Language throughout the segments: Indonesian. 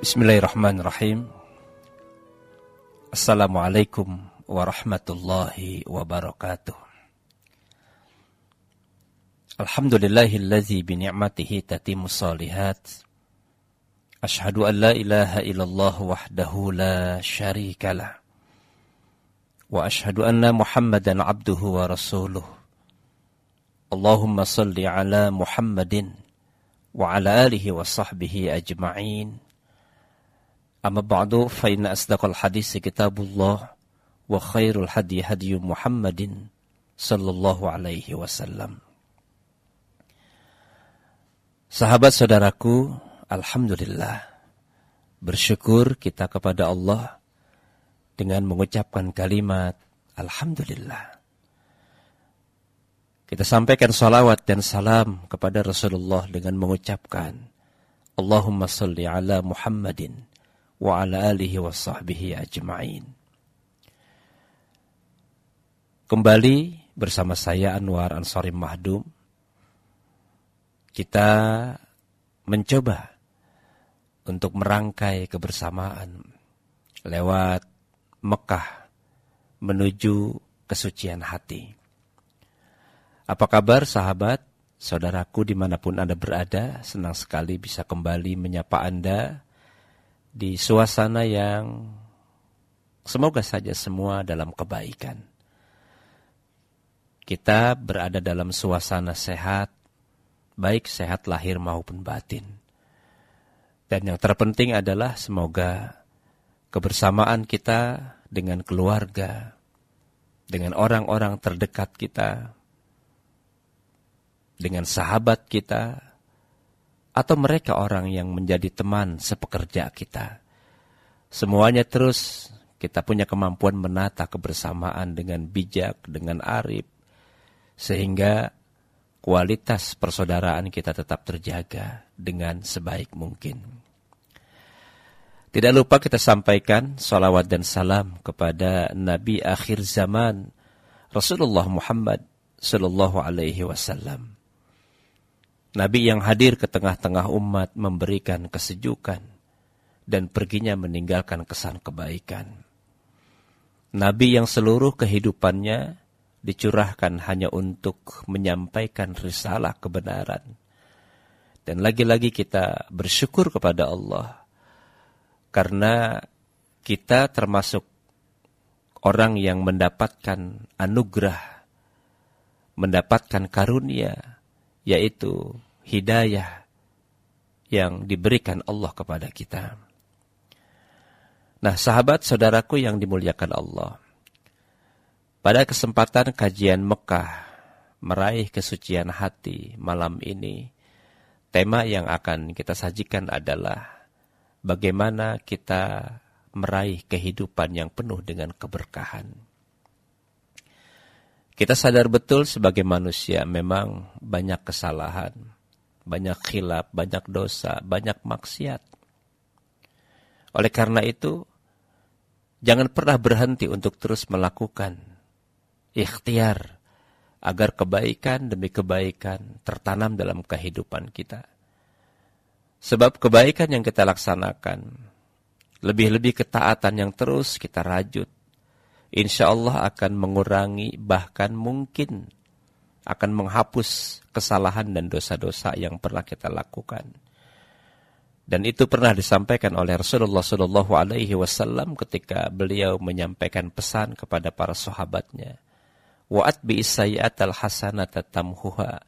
Bismillahirrahmanirrahim. Assalamualaikum warahmatullahi wabarakatuh. Alhamdulillahilladzi bini'matihi tatimmus shalihat. Asyhadu an la ilaha illallah wahdahu la syarikalah. Wa asyhadu anna Muhammadan abduhu wa rasuluh. Allahumma salli ala Muhammadin wa ala alihi wa sahbihi ajma'in. Amma ba'du fa inna asdaqal hadisi kitabullah wa khairul hadi hadi Muhammadin sallallahu alaihi wasallam. Sahabat saudaraku, alhamdulillah bersyukur kita kepada Allah dengan mengucapkan kalimat alhamdulillah. Kita sampaikan salawat dan salam kepada Rasulullah dengan mengucapkan Allahumma salli ala Muhammadin wa ala alihi wa sahbihi ajma'in. Kembali bersama saya Anwar Ansari Mahdum. Kita mencoba untuk merangkai kebersamaan lewat Mekah menuju kesucian hati. Apa kabar sahabat, saudaraku dimanapun Anda berada? Senang sekali bisa kembali menyapa Anda di suasana yang semoga saja semua dalam kebaikan. Kita berada dalam suasana sehat, baik sehat lahir maupun batin. Dan yang terpenting adalah semoga kebersamaan kita dengan keluarga, dengan orang-orang terdekat kita, dengan sahabat kita, atau mereka orang yang menjadi teman sepekerja kita. Semuanya terus kita punya kemampuan menata kebersamaan dengan bijak, dengan arif, sehingga kualitas persaudaraan kita tetap terjaga dengan sebaik mungkin. Tidak lupa kita sampaikan salawat dan salam kepada Nabi akhir zaman, Rasulullah Muhammad sallallahu alaihi wasallam. Nabi yang hadir ke tengah-tengah umat memberikan kesejukan dan perginya meninggalkan kesan kebaikan. Nabi yang seluruh kehidupannya dicurahkan hanya untuk menyampaikan risalah kebenaran. Dan lagi-lagi kita bersyukur kepada Allah karena kita termasuk orang yang mendapatkan anugerah, mendapatkan karunia, yaitu hidayah yang diberikan Allah kepada kita. Nah, sahabat saudaraku yang dimuliakan Allah, pada kesempatan kajian Mekah meraih kesucian hati malam ini, tema yang akan kita sajikan adalah bagaimana kita meraih kehidupan yang penuh dengan keberkahan. Kita sadar betul sebagai manusia memang banyak kesalahan, banyak khilaf, banyak dosa, banyak maksiat. Oleh karena itu, jangan pernah berhenti untuk terus melakukan ikhtiar agar kebaikan demi kebaikan tertanam dalam kehidupan kita. Sebab kebaikan yang kita laksanakan, lebih-lebih ketaatan yang terus kita rajut, insya Allah akan mengurangi, bahkan mungkin akan menghapus kesalahan dan dosa-dosa yang pernah kita lakukan. Dan itu pernah disampaikan oleh Rasulullah SAW ketika beliau menyampaikan pesan kepada para sahabatnya. Wa atbi'is sayyi'atal hasanata tamhuha.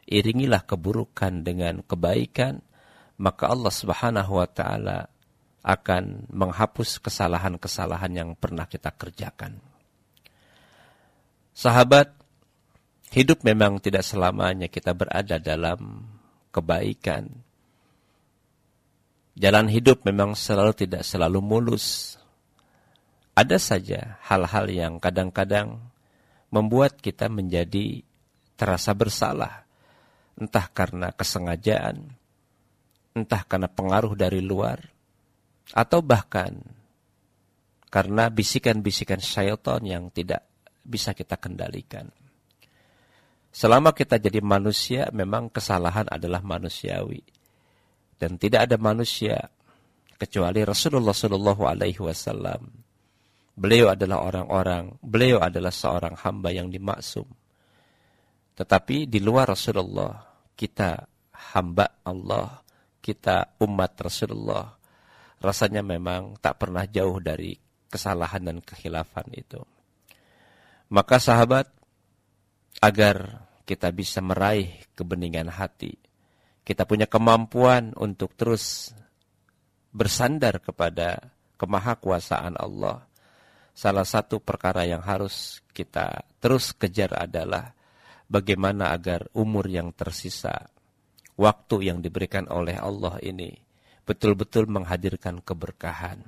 Iringilah keburukan dengan kebaikan, maka Allah Subhanahu wa taala akan menghapus kesalahan-kesalahan yang pernah kita kerjakan. Sahabat, hidup memang tidak selamanya kita berada dalam kebaikan. Jalan hidup memang tidak selalu mulus. Ada saja hal-hal yang kadang-kadang membuat kita menjadi terasa bersalah. Entah karena kesengajaan, entah karena pengaruh dari luar, atau bahkan karena bisikan-bisikan syaitan yang tidak bisa kita kendalikan. Selama kita jadi manusia, memang kesalahan adalah manusiawi. Dan tidak ada manusia kecuali Rasulullah Shallallahu Alaihi Wasallam. Beliau adalah seorang hamba yang dimaksum. Tetapi di luar Rasulullah, kita hamba Allah, kita umat Rasulullah, rasanya memang tak pernah jauh dari kesalahan dan kekhilafan itu. Maka sahabat, agar kita bisa meraih kebeningan hati, kita punya kemampuan untuk terus bersandar kepada kemahakuasaan Allah, salah satu perkara yang harus kita terus kejar adalah bagaimana agar umur yang tersisa, waktu yang diberikan oleh Allah ini betul-betul menghadirkan keberkahan.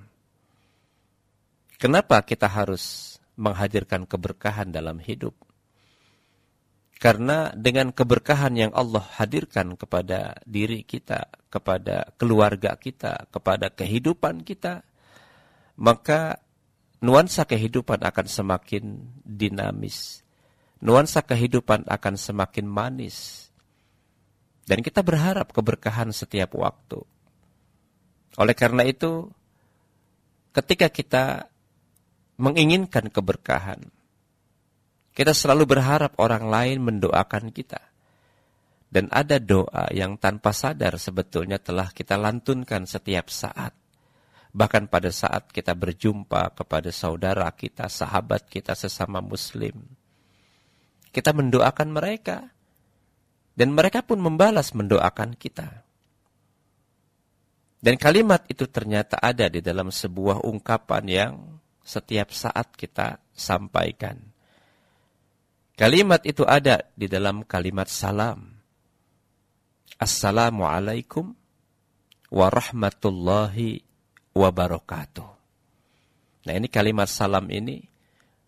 Kenapa kita harus menghadirkan keberkahan dalam hidup? Karena dengan keberkahan yang Allah hadirkan kepada diri kita, kepada keluarga kita, kepada kehidupan kita, maka nuansa kehidupan akan semakin dinamis. Nuansa kehidupan akan semakin manis. Dan kita berharap keberkahan setiap waktu. Oleh karena itu, ketika kita menginginkan keberkahan, kita selalu berharap orang lain mendoakan kita. Dan ada doa yang tanpa sadar sebetulnya telah kita lantunkan setiap saat. Bahkan pada saat kita berjumpa kepada saudara kita, sahabat kita sesama muslim, kita mendoakan mereka. Dan mereka pun membalas mendoakan kita. Dan kalimat itu ternyata ada di dalam sebuah ungkapan yang setiap saat kita sampaikan. Kalimat itu ada di dalam kalimat salam. Assalamualaikum warahmatullahi wabarakatuh. Nah, ini kalimat salam ini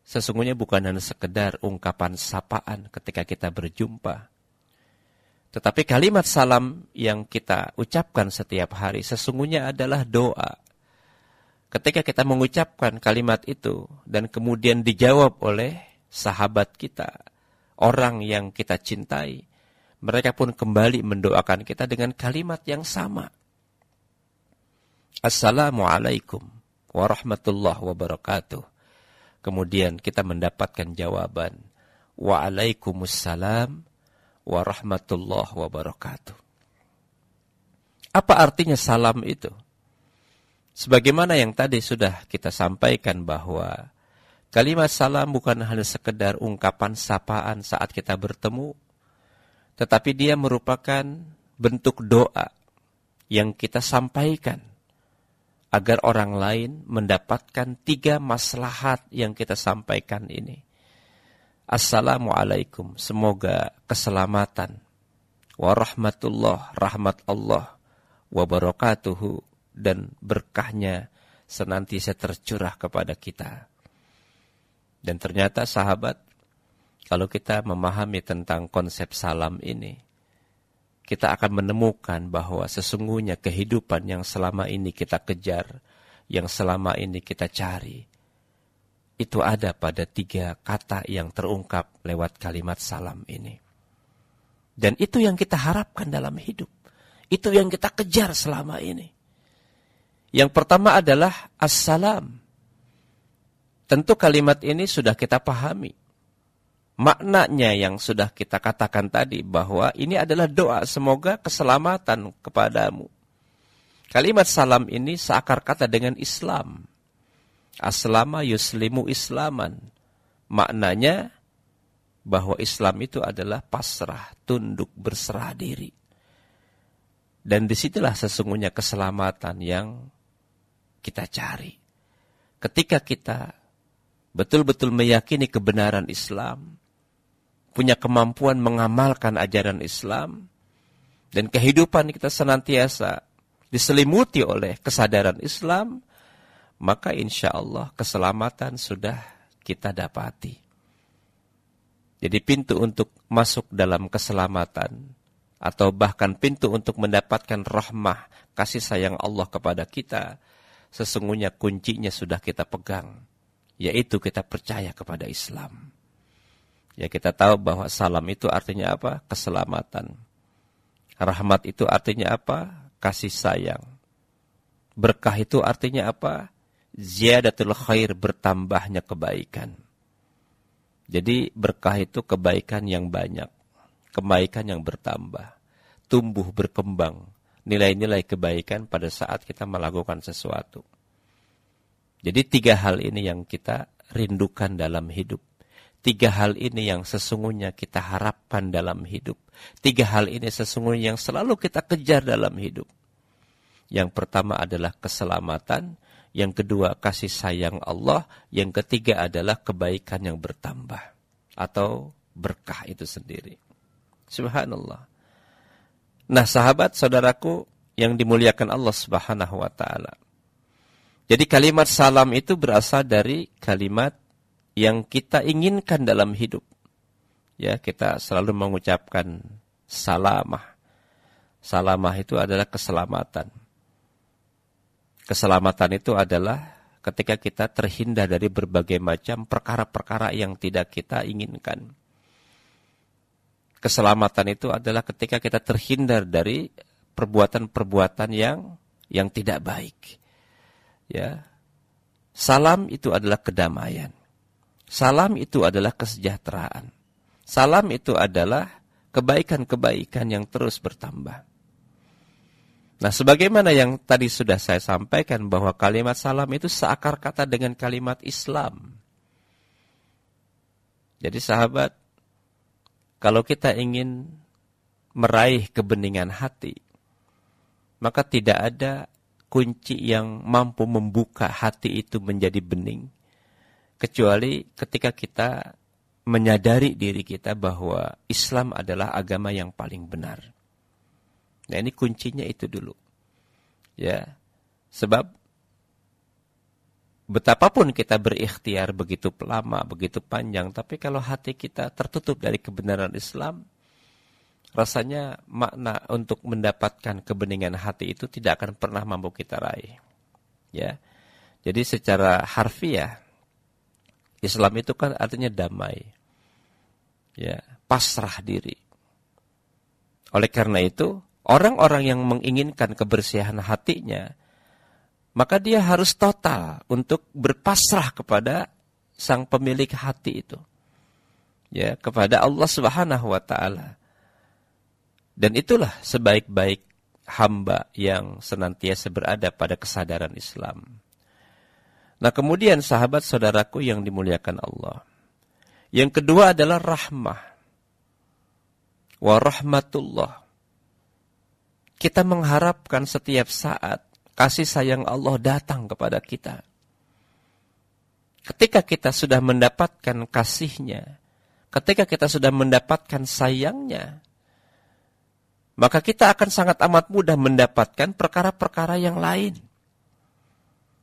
sesungguhnya bukan hanya sekedar ungkapan sapaan ketika kita berjumpa. Tetapi kalimat salam yang kita ucapkan setiap hari sesungguhnya adalah doa. Ketika kita mengucapkan kalimat itu dan kemudian dijawab oleh sahabat kita, orang yang kita cintai, mereka pun kembali mendoakan kita dengan kalimat yang sama. Assalamualaikum warahmatullahi wabarakatuh. Kemudian kita mendapatkan jawaban, Waalaikumsalam warahmatullahi wabarakatuh. Apa artinya salam itu? Sebagaimana yang tadi sudah kita sampaikan bahwa kalimat salam bukan hanya sekedar ungkapan sapaan saat kita bertemu, tetapi dia merupakan bentuk doa yang kita sampaikan agar orang lain mendapatkan 3 maslahat yang kita sampaikan ini. Assalamualaikum, semoga keselamatan, warahmatullah, rahmat Allah, wabarakatuhu, dan berkahnya senantiasa tercurah kepada kita. Dan ternyata sahabat, kalau kita memahami tentang konsep salam ini, kita akan menemukan bahwa sesungguhnya kehidupan yang selama ini kita kejar, yang selama ini kita cari, itu ada pada 3 kata yang terungkap lewat kalimat salam ini. Dan itu yang kita harapkan dalam hidup. Itu yang kita kejar selama ini. Yang pertama adalah assalam. Tentu kalimat ini sudah kita pahami. Maknanya yang sudah kita katakan tadi bahwa ini adalah doa semoga keselamatan kepadamu. Kalimat salam ini seakar kata dengan Islam. Aslama yuslimu islaman. Maknanya bahwa Islam itu adalah pasrah, tunduk, berserah diri. Dan disitulah sesungguhnya keselamatan yang kita cari. Ketika kita betul-betul meyakini kebenaran Islam, punya kemampuan mengamalkan ajaran Islam, dan kehidupan kita senantiasa diselimuti oleh kesadaran Islam, maka insya Allah keselamatan sudah kita dapati. Jadi pintu untuk masuk dalam keselamatan, atau bahkan pintu untuk mendapatkan rahmah, kasih sayang Allah kepada kita, sesungguhnya kuncinya sudah kita pegang, yaitu kita percaya kepada Islam. Ya, kita tahu bahwa salam itu artinya apa? Keselamatan. Rahmat itu artinya apa? Kasih sayang. Berkah itu artinya apa? Ziyadatul khair, bertambahnya kebaikan. Jadi berkah itu kebaikan yang banyak, kebaikan yang bertambah, tumbuh berkembang, nilai-nilai kebaikan pada saat kita melakukan sesuatu. Jadi 3 hal ini yang kita rindukan dalam hidup. 3 hal ini yang sesungguhnya kita harapkan dalam hidup. 3 hal ini sesungguhnya yang selalu kita kejar dalam hidup. Yang pertama adalah keselamatan, yang kedua kasih sayang Allah, yang ketiga adalah kebaikan yang bertambah atau berkah itu sendiri. Subhanallah. Nah, sahabat saudaraku yang dimuliakan Allah Subhanahu wa taala. Jadi kalimat salam itu berasal dari kalimat yang kita inginkan dalam hidup. Ya, kita selalu mengucapkan salamah. Salamah itu adalah keselamatan. Keselamatan itu adalah ketika kita terhindar dari berbagai macam perkara-perkara yang tidak kita inginkan. Keselamatan itu adalah ketika kita terhindar dari perbuatan-perbuatan yang tidak baik. Ya. Salam itu adalah kedamaian. Salam itu adalah kesejahteraan. Salam itu adalah kebaikan-kebaikan yang terus bertambah. Nah, sebagaimana yang tadi sudah saya sampaikan bahwa kalimat salam itu seakar kata dengan kalimat Islam. Jadi sahabat, kalau kita ingin meraih kebeningan hati, maka tidak ada kunci yang mampu membuka hati itu menjadi bening, kecuali ketika kita menyadari diri kita bahwa Islam adalah agama yang paling benar. Nah, ini kuncinya itu dulu. Ya. Sebab betapapun kita berikhtiar begitu lama, begitu panjang, tapi kalau hati kita tertutup dari kebenaran Islam, rasanya makna untuk mendapatkan kebeningan hati itu tidak akan pernah mampu kita raih. Ya. Jadi secara harfiah, Islam itu kan artinya damai. Ya, pasrah diri. Oleh karena itu, orang-orang yang menginginkan kebersihan hatinya, maka dia harus total untuk berpasrah kepada sang pemilik hati itu. Ya, kepada Allah Subhanahu wa taala. Dan itulah sebaik-baik hamba yang senantiasa berada pada kesadaran Islam. Nah, kemudian sahabat saudaraku yang dimuliakan Allah. Yang kedua adalah rahmah. Wa rahmatullah. Kita mengharapkan setiap saat kasih sayang Allah datang kepada kita. Ketika kita sudah mendapatkan kasih-Nya, ketika kita sudah mendapatkan sayang-Nya, maka kita akan sangat amat mudah mendapatkan perkara-perkara yang lain.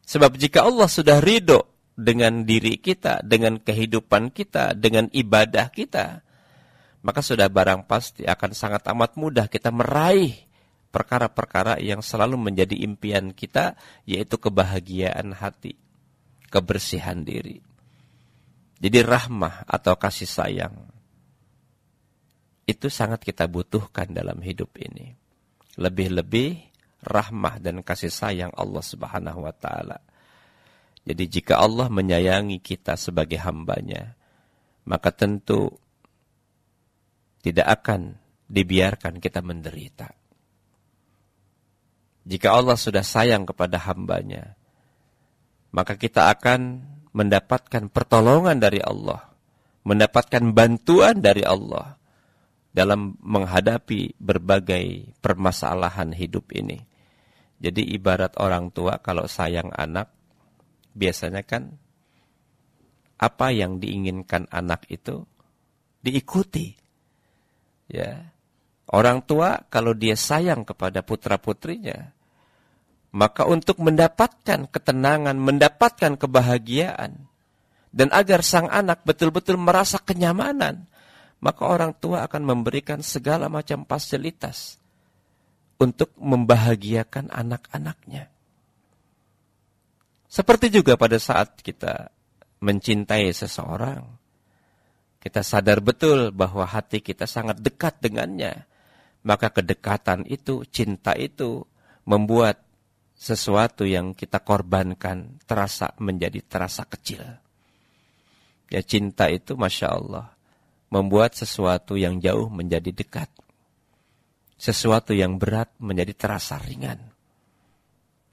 Sebab jika Allah sudah ridho dengan diri kita, dengan kehidupan kita, dengan ibadah kita, maka sudah barang pasti akan sangat amat mudah kita meraih perkara-perkara yang selalu menjadi impian kita, yaitu kebahagiaan hati, kebersihan diri. Jadi rahmah atau kasih sayang itu sangat kita butuhkan dalam hidup ini. Lebih-lebih rahmah dan kasih sayang Allah Subhanahu wa taala. Jadi jika Allah menyayangi kita sebagai hamba-Nya, maka tentu tidak akan dibiarkan kita menderita. Jika Allah sudah sayang kepada hamba-Nya, maka kita akan mendapatkan pertolongan dari Allah, mendapatkan bantuan dari Allah dalam menghadapi berbagai permasalahan hidup ini. Jadi ibarat orang tua kalau sayang anak, biasanya kan apa yang diinginkan anak itu diikuti. Ya. Orang tua kalau dia sayang kepada putra-putrinya, maka untuk mendapatkan ketenangan, mendapatkan kebahagiaan, dan agar sang anak betul-betul merasa kenyamanan, maka orang tua akan memberikan segala macam fasilitas untuk membahagiakan anak-anaknya. Seperti juga pada saat kita mencintai seseorang, kita sadar betul bahwa hati kita sangat dekat dengannya. Maka kedekatan itu, cinta itu membuat sesuatu yang kita korbankan terasa kecil. Ya, cinta itu Masya Allah membuat sesuatu yang jauh menjadi dekat. Sesuatu yang berat menjadi terasa ringan.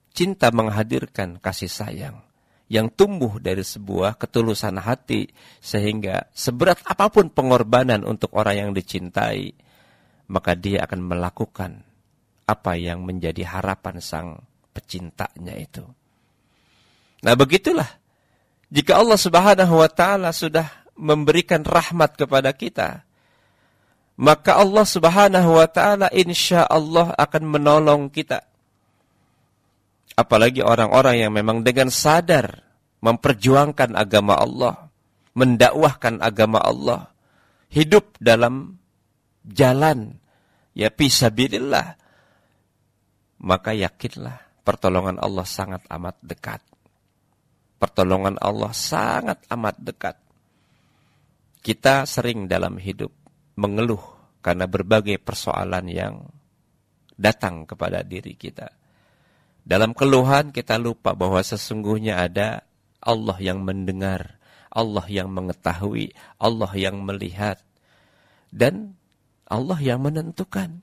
Cinta menghadirkan kasih sayang yang tumbuh dari sebuah ketulusan hati, sehingga seberat apapun pengorbanan untuk orang yang dicintai, maka dia akan melakukan apa yang menjadi harapan sang pecintanya itu. Nah, begitulah jika Allah Subhanahu wa taala sudah memberikan rahmat kepada kita, maka Allah Subhanahu wa taala insyaallah akan menolong kita. Apalagi orang-orang yang memang dengan sadar memperjuangkan agama Allah, mendakwahkan agama Allah, hidup dalam jalan ya fisabilillah, maka yakinlah pertolongan Allah sangat amat dekat. Pertolongan Allah sangat amat dekat. Kita sering dalam hidup mengeluh karena berbagai persoalan yang datang kepada diri kita. Dalam keluhan kita lupa bahwa sesungguhnya ada Allah yang mendengar, Allah yang mengetahui, Allah yang melihat, dan Allah yang menentukan.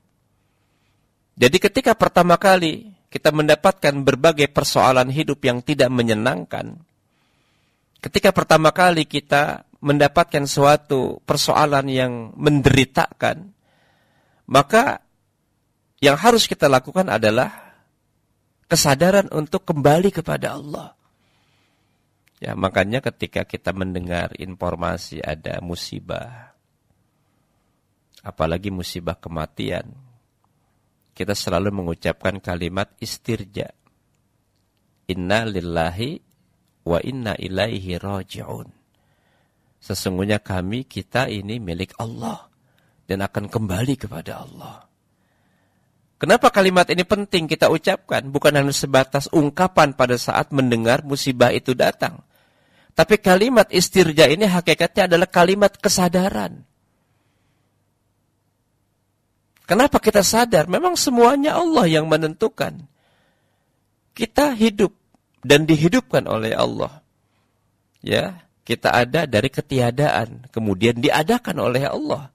Jadi ketika pertama kali kita mendapatkan berbagai persoalan hidup yang tidak menyenangkan, ketika pertama kali kita mendapatkan suatu persoalan yang menderitakan, maka yang harus kita lakukan adalah kesadaran untuk kembali kepada Allah. Ya, makanya ketika kita mendengar informasi ada musibah, apalagi musibah kematian, kita selalu mengucapkan kalimat istirja. Inna lillahi wa inna ilaihi raji'un. Sesungguhnya kita ini milik Allah dan akan kembali kepada Allah. Kenapa kalimat ini penting kita ucapkan? Bukan hanya sebatas ungkapan pada saat mendengar musibah itu datang. Tapi kalimat istirja ini hakikatnya adalah kalimat kesadaran. Kenapa kita sadar? Memang semuanya Allah yang menentukan. Kita hidup dan dihidupkan oleh Allah. Ya, kita ada dari ketiadaan, kemudian diadakan oleh Allah.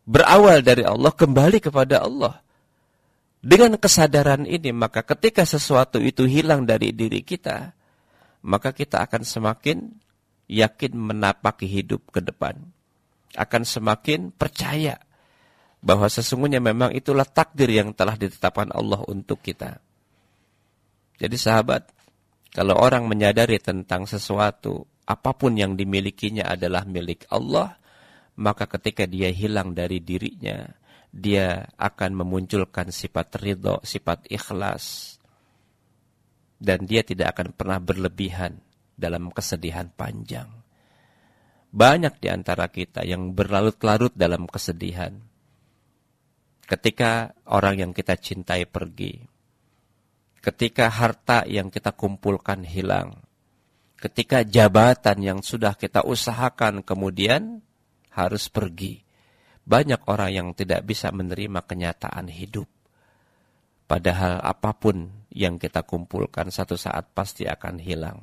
Berawal dari Allah, kembali kepada Allah. Dengan kesadaran ini, maka ketika sesuatu itu hilang dari diri kita, maka kita akan semakin yakin menapaki hidup ke depan. Akan semakin percaya bahwa sesungguhnya memang itulah takdir yang telah ditetapkan Allah untuk kita. Jadi sahabat, kalau orang menyadari tentang sesuatu, apapun yang dimilikinya adalah milik Allah, maka ketika dia hilang dari dirinya, dia akan memunculkan sifat ridho, sifat ikhlas, dan dia tidak akan pernah berlebihan dalam kesedihan panjang. Banyak di antara kita yang berlarut-larut dalam kesedihan. Ketika orang yang kita cintai pergi, ketika harta yang kita kumpulkan hilang, ketika jabatan yang sudah kita usahakan kemudian harus pergi. Banyak orang yang tidak bisa menerima kenyataan hidup. Padahal apapun yang kita kumpulkan satu saat pasti akan hilang.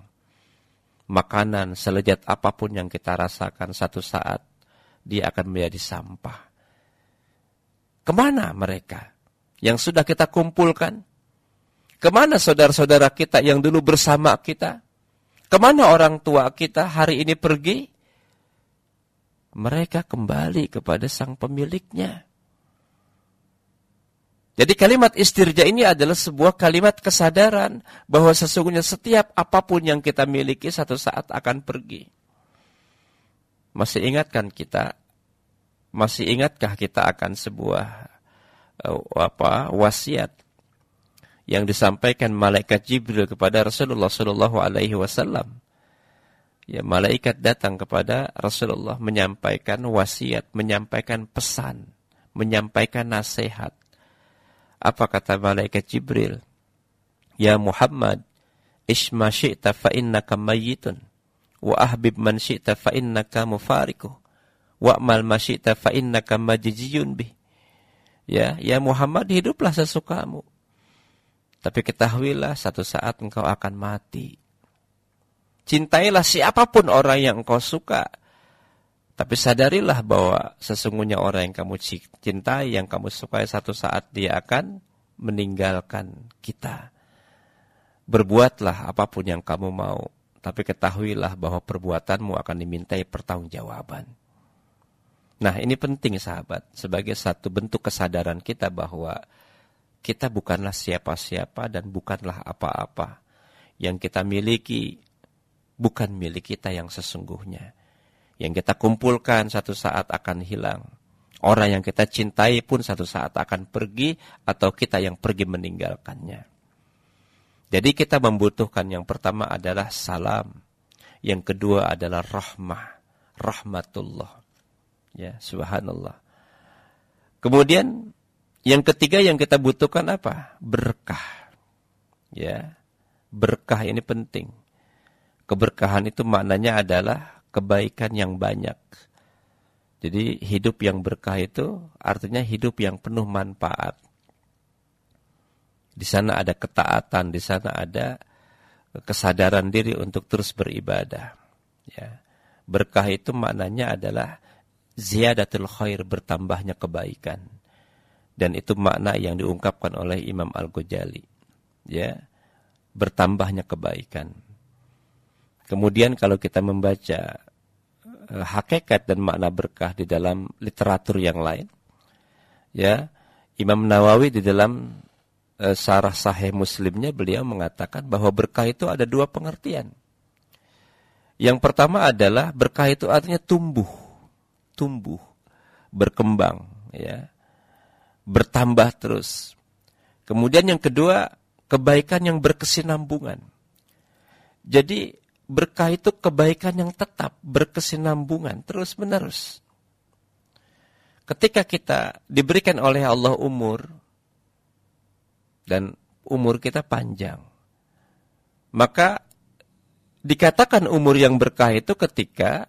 Makanan selezat apapun yang kita rasakan satu saat dia akan menjadi sampah. Kemana mereka yang sudah kita kumpulkan? Kemana saudara-saudara kita yang dulu bersama kita? Kemana orang tua kita hari ini pergi? Mereka kembali kepada sang pemiliknya. Jadi kalimat istirja ini adalah sebuah kalimat kesadaran bahwa sesungguhnya setiap apapun yang kita miliki satu saat akan pergi. Masih ingatkah kita akan sebuah wasiat yang disampaikan malaikat Jibril kepada Rasulullah sallallahu alaihi wasallam? Ya, malaikat datang kepada Rasulullah menyampaikan wasiat, menyampaikan pesan, menyampaikan nasihat. Apa kata malaikat Jibril? Ya Muhammad, isma syi'ta fa innaka mayyitun, wa ahbib man syi'ta fa innaka mufariquh, wa amal ma syi'ta fa innaka majziyun bih. Ya Muhammad, hiduplah sesukamu. Tapi ketahuilah satu saat engkau akan mati. Cintailah siapapun orang yang engkau suka. Tapi sadarilah bahwa sesungguhnya orang yang kamu cintai, yang kamu sukai, satu saat dia akan meninggalkan kita. Berbuatlah apapun yang kamu mau. Tapi ketahuilah bahwa perbuatanmu akan dimintai pertanggungjawaban. Nah, ini penting sahabat. Sebagai satu bentuk kesadaran kita bahwa kita bukanlah siapa-siapa dan bukanlah apa-apa. Yang kita miliki bukan milik kita yang sesungguhnya. Yang kita kumpulkan satu saat akan hilang. Orang yang kita cintai pun satu saat akan pergi atau kita yang pergi meninggalkannya. Jadi kita membutuhkan yang pertama adalah salam. Yang kedua adalah rahmatullah. Ya, subhanallah. Kemudian yang ketiga yang kita butuhkan apa? Berkah. Ya. Berkah ini penting. Keberkahan itu maknanya adalah kebaikan yang banyak. Jadi hidup yang berkah itu artinya hidup yang penuh manfaat. Di sana ada ketaatan, di sana ada kesadaran diri untuk terus beribadah. Ya. Berkah itu maknanya adalah ziyadatul khair, bertambahnya kebaikan. Dan itu makna yang diungkapkan oleh Imam Al-Ghazali. Ya. Bertambahnya kebaikan. Kemudian kalau kita membaca hakikat dan makna berkah di dalam literatur yang lain, ya, Imam Nawawi di dalam Syarah Sahih Muslimnya beliau mengatakan bahwa berkah itu ada dua pengertian. Yang pertama adalah berkah itu artinya tumbuh, berkembang, ya, bertambah terus. Kemudian yang kedua, kebaikan yang berkesinambungan. Jadi berkah itu kebaikan yang tetap berkesinambungan terus menerus. Ketika kita diberikan oleh Allah umur dan umur kita panjang, maka dikatakan umur yang berkah itu ketika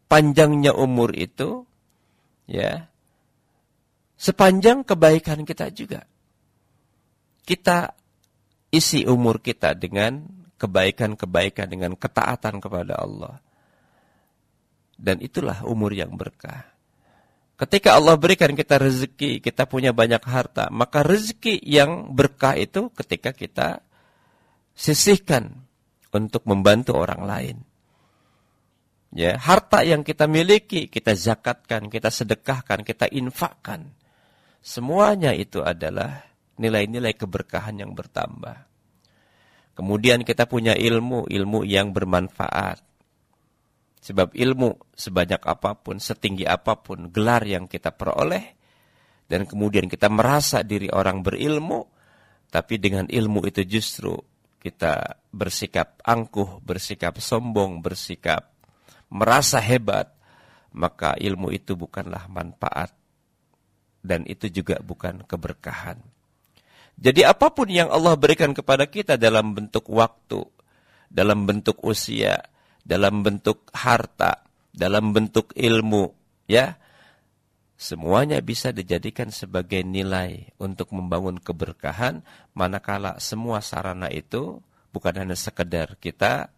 panjangnya umur itu, ya, sepanjang kebaikan kita juga. Kita isi umur kita dengan kebaikan-kebaikan, dengan ketaatan kepada Allah. Dan itulah umur yang berkah. Ketika Allah berikan kita rezeki, kita punya banyak harta, maka rezeki yang berkah itu ketika kita sisihkan untuk membantu orang lain. Ya, harta yang kita miliki, kita zakatkan, kita sedekahkan, kita infakkan. Semuanya itu adalah nilai-nilai keberkahan yang bertambah. Kemudian kita punya ilmu yang bermanfaat. Sebab ilmu sebanyak apapun, setinggi apapun gelar yang kita peroleh, dan kemudian kita merasa diri orang berilmu, tapi dengan ilmu itu justru kita bersikap angkuh, bersikap sombong, bersikap merasa hebat, maka ilmu itu bukanlah manfaat, dan itu juga bukan keberkahan. Jadi apapun yang Allah berikan kepada kita dalam bentuk waktu, dalam bentuk usia, dalam bentuk harta, dalam bentuk ilmu, ya, semuanya bisa dijadikan sebagai nilai untuk membangun keberkahan, manakala semua sarana itu bukan hanya sekedar kita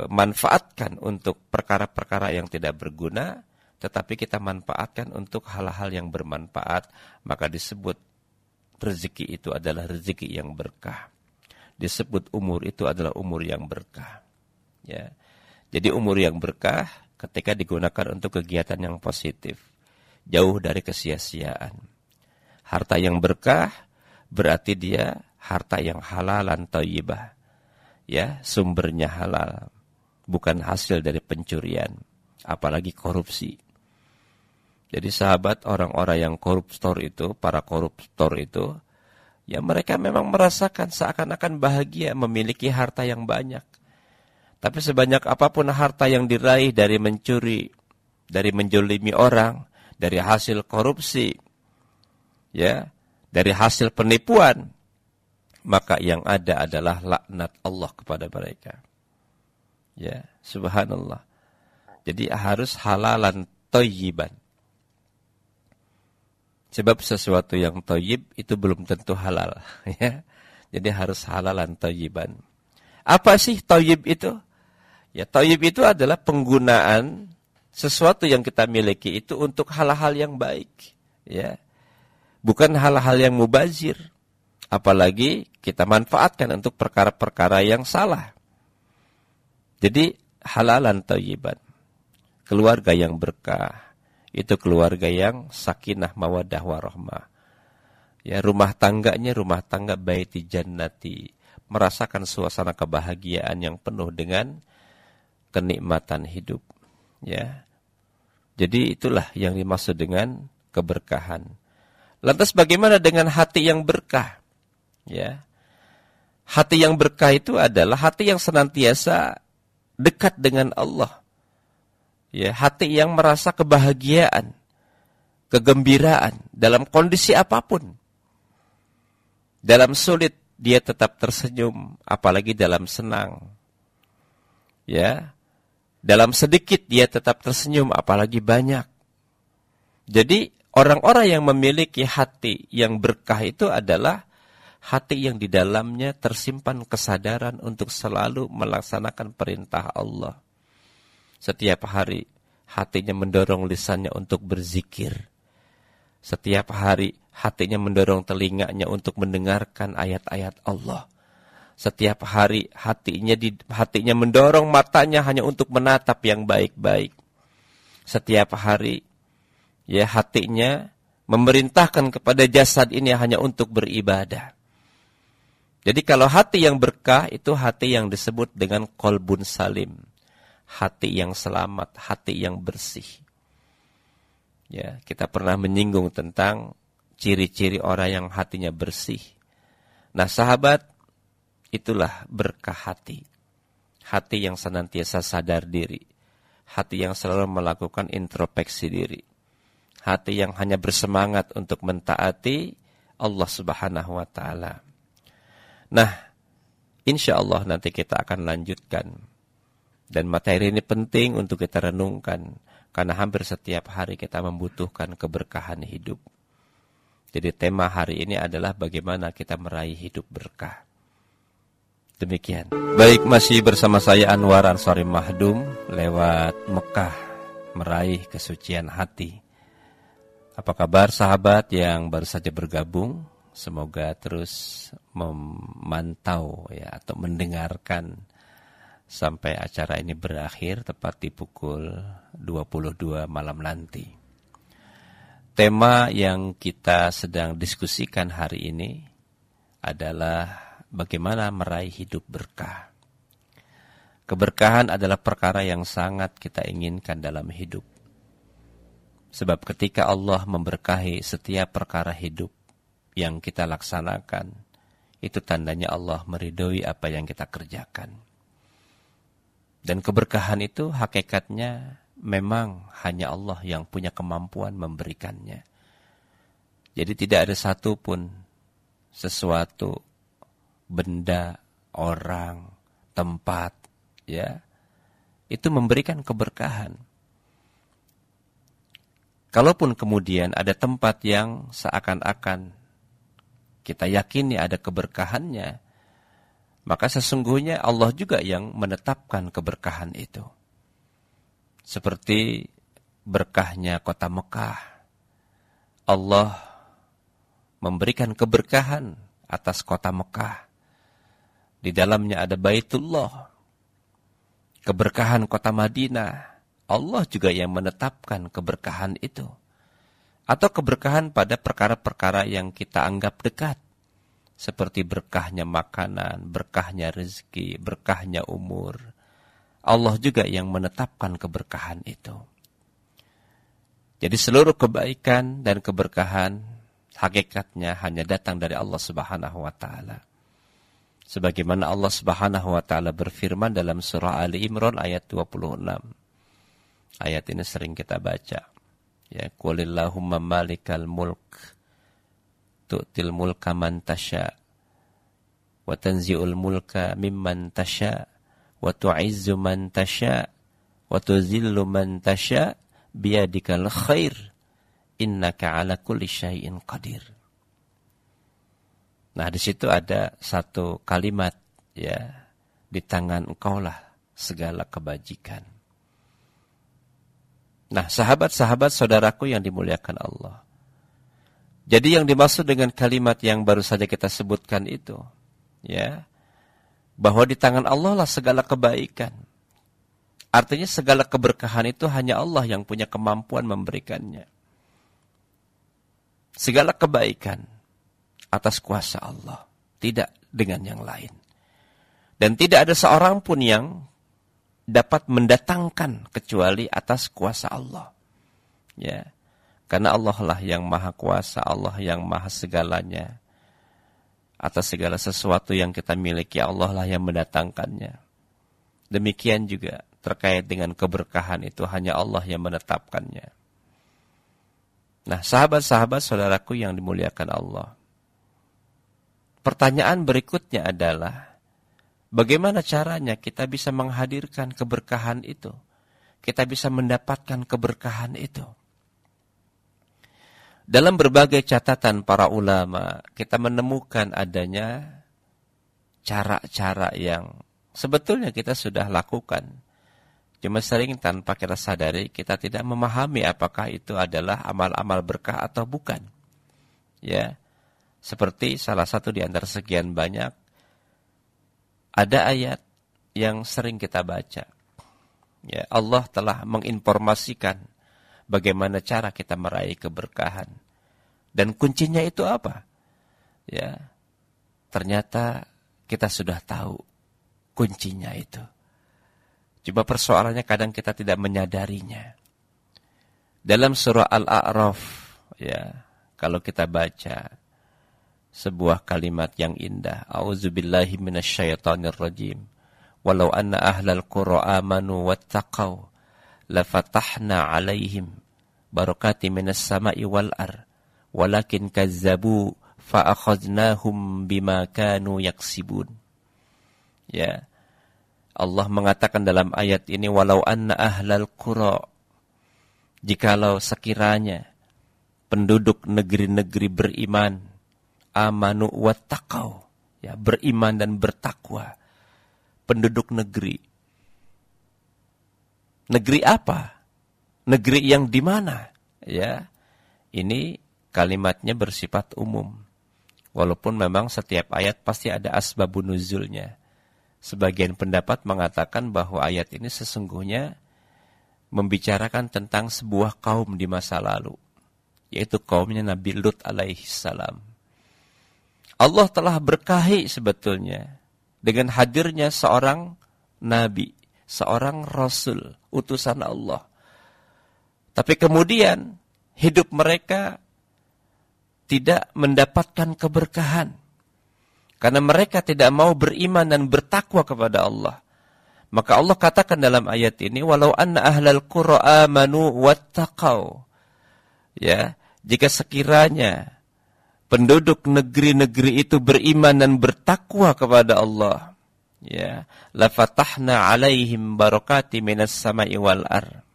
manfaatkan untuk perkara-perkara yang tidak berguna, tetapi kita manfaatkan untuk hal-hal yang bermanfaat, maka disebut rezeki itu adalah rezeki yang berkah. Disebut umur itu adalah umur yang berkah. Ya. Jadi umur yang berkah ketika digunakan untuk kegiatan yang positif, jauh dari kesia-siaan. Harta yang berkah berarti dia harta yang halalan thayyibah. Ya, sumbernya halal, bukan hasil dari pencurian, apalagi korupsi. Jadi sahabat, orang-orang yang koruptor itu, para koruptor itu, ya mereka memang merasakan seakan-akan bahagia memiliki harta yang banyak. Tapi sebanyak apapun harta yang diraih dari mencuri, dari menjolimi orang, dari hasil korupsi, ya, dari hasil penipuan, maka yang ada adalah laknat Allah kepada mereka. Ya, subhanallah. Jadi harus halalan thayyiban. Sebab sesuatu yang thayyib itu belum tentu halal, ya. Jadi harus halalan thayyiban. Apa sih thayyib itu? Ya, thayyib itu adalah penggunaan sesuatu yang kita miliki itu untuk hal-hal yang baik, ya. Bukan hal-hal yang mubazir. Apalagi kita manfaatkan untuk perkara-perkara yang salah. Jadi halalan thayyiban. Keluarga yang berkah itu keluarga yang sakinah mawaddah warahmah. Ya, rumah tangganya rumah tangga baiti jannati, merasakan suasana kebahagiaan yang penuh dengan kenikmatan hidup. Ya. Jadi itulah yang dimaksud dengan keberkahan. Lantas bagaimana dengan hati yang berkah? Ya. Hati yang berkah itu adalah hati yang senantiasa dekat dengan Allah. Ya, hati yang merasa kebahagiaan, kegembiraan dalam kondisi apapun. Dalam sulit dia tetap tersenyum, apalagi dalam senang. Ya. Dalam sedikit dia tetap tersenyum, apalagi banyak. Jadi orang-orang yang memiliki hati yang berkah itu adalah hati yang di dalamnya tersimpan kesadaran untuk selalu melaksanakan perintah Allah. Setiap hari hatinya mendorong lisannya untuk berzikir. Setiap hari hatinya mendorong telinganya untuk mendengarkan ayat-ayat Allah. Setiap hari hatinya mendorong matanya hanya untuk menatap yang baik-baik. Setiap hari ya hatinya memerintahkan kepada jasad ini hanya untuk beribadah. Jadi kalau hati yang berkah itu hati yang disebut dengan qalbun salim. Hati yang selamat, hati yang bersih. Ya, kita pernah menyinggung tentang ciri-ciri orang yang hatinya bersih. Nah, sahabat, itulah berkah hati. Hati yang senantiasa sadar diri. Hati yang selalu melakukan introspeksi diri. Hati yang hanya bersemangat untuk mentaati Allah Subhanahu wa taala. Nah, insya Allah nanti kita akan lanjutkan. Dan materi ini penting untuk kita renungkan. Karena hampir setiap hari kita membutuhkan keberkahan hidup. Jadi tema hari ini adalah bagaimana kita meraih hidup berkah. Demikian. Baik, masih bersama saya Anwar Ansari Mahdum lewat Mekah meraih kesucian hati. Apa kabar sahabat yang baru saja bergabung? Semoga terus memantau ya atau mendengarkan sampai acara ini berakhir tepat di pukul 22 malam nanti. Tema yang kita sedang diskusikan hari ini adalah bagaimana meraih hidup berkah. Keberkahan adalah perkara yang sangat kita inginkan dalam hidup. Sebab ketika Allah memberkahi setiap perkara hidup yang kita laksanakan, itu tandanya Allah meridhoi apa yang kita kerjakan. Dan keberkahan itu hakikatnya memang hanya Allah yang punya kemampuan memberikannya. Jadi tidak ada satupun sesuatu, benda, orang, tempat, ya, itu memberikan keberkahan. Kalaupun kemudian ada tempat yang seakan-akan kita yakini ada keberkahannya, maka sesungguhnya Allah juga yang menetapkan keberkahan itu. Seperti berkahnya kota Mekah. Allah memberikan keberkahan atas kota Mekah. Di dalamnya ada Baitullah. Keberkahan kota Madinah. Allah juga yang menetapkan keberkahan itu. Atau keberkahan pada perkara-perkara yang kita anggap dekat. Seperti berkahnya makanan, berkahnya rezeki, berkahnya umur. Allah juga yang menetapkan keberkahan itu. Jadi seluruh kebaikan dan keberkahan hakikatnya hanya datang dari Allah Subhanahu wa taala. Sebagaimana Allah Subhanahu wa taala berfirman dalam surah Ali Imran ayat 26. Ayat ini sering kita baca. Ya, qulillahumma malikal mulk tu'til mulka man tasha wa tanzi'ul mulka mimman tasha wa tu'izzu man tasha wa tuzillu man tasha biyadikal khair innaka ala kulli syai'in qadir. Nah, di situ ada satu kalimat, ya, di tangan engkaulah segala kebajikan. Nah, sahabat-sahabat saudaraku yang dimuliakan Allah. Jadi yang dimaksud dengan kalimat yang baru saja kita sebutkan itu, ya, bahwa di tangan Allah lah segala kebaikan. Artinya segala keberkahan itu hanya Allah yang punya kemampuan memberikannya. Segala kebaikan atas kuasa Allah, tidak dengan yang lain. Dan tidak ada seorang pun yang dapat mendatangkan kecuali atas kuasa Allah. Ya. Karena Allah lah yang maha kuasa, Allah yang maha segalanya. Atas segala sesuatu yang kita miliki, Allah lah yang mendatangkannya. Demikian juga terkait dengan keberkahan itu hanya Allah yang menetapkannya. Nah, sahabat-sahabat saudaraku yang dimuliakan Allah. Pertanyaan berikutnya adalah, bagaimana caranya kita bisa menghadirkan keberkahan itu? Kita bisa mendapatkan keberkahan itu. Dalam berbagai catatan para ulama, kita menemukan adanya cara-cara yang sebetulnya kita sudah lakukan. Cuma sering tanpa kita sadari, kita tidak memahami apakah itu adalah amal-amal berkah atau bukan. Ya, seperti salah satu di antara sekian banyak, ada ayat yang sering kita baca. Ya, Allah telah menginformasikan bagaimana cara kita meraih keberkahan. Dan kuncinya itu apa? Ya, ternyata kita sudah tahu kuncinya itu. Coba persoalannya kadang kita tidak menyadarinya. Dalam surah Al-A'raf, ya, kalau kita baca sebuah kalimat yang indah, a'udzubillahi minasyaitonirrajim, walau anna ahlal qura amanu wattaqau lafatahna 'alaihim barakati minas sama'i wal ar walakin kazzabu fa akhadnahum bima kanu yaksibun. Ya, Allah mengatakan dalam ayat ini, walau anna ahlal qura, jikalau sekiranya penduduk negeri-negeri beriman, amanu wattaqau, ya, beriman dan bertakwa. Penduduk negeri. Negeri apa? Negeri yang di mana? Ya, ini kalimatnya bersifat umum. Walaupun memang setiap ayat pasti ada asbabun nuzulnya. Sebagian pendapat mengatakan bahwa ayat ini sesungguhnya membicarakan tentang sebuah kaum di masa lalu, yaitu kaumnya Nabi Lut alaihissalam. Allah telah berkahi sebetulnya dengan hadirnya seorang nabi, seorang rasul, utusan Allah. Tapi kemudian hidup mereka tidak mendapatkan keberkahan karena mereka tidak mau beriman dan bertakwa kepada Allah. Maka Allah katakan dalam ayat ini, walau anna ahlal qura amanu wattaqau. Ya, jika sekiranya penduduk negeri-negeri itu beriman dan bertakwa kepada Allah, ya, la fatahna 'alaihim barakati minas sama'i wal ar.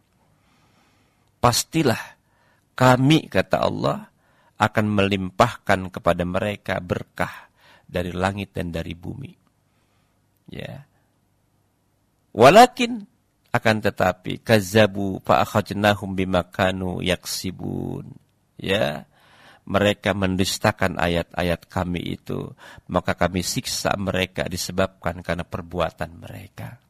Pastilah kami, kata Allah, akan melimpahkan kepada mereka berkah dari langit dan dari bumi. Ya. Walakin, akan tetapi, kazzabu fa akhadnahum bima kanu yaksibun. Ya. Mereka mendustakan ayat-ayat kami itu, maka kami siksa mereka disebabkan karena perbuatan mereka.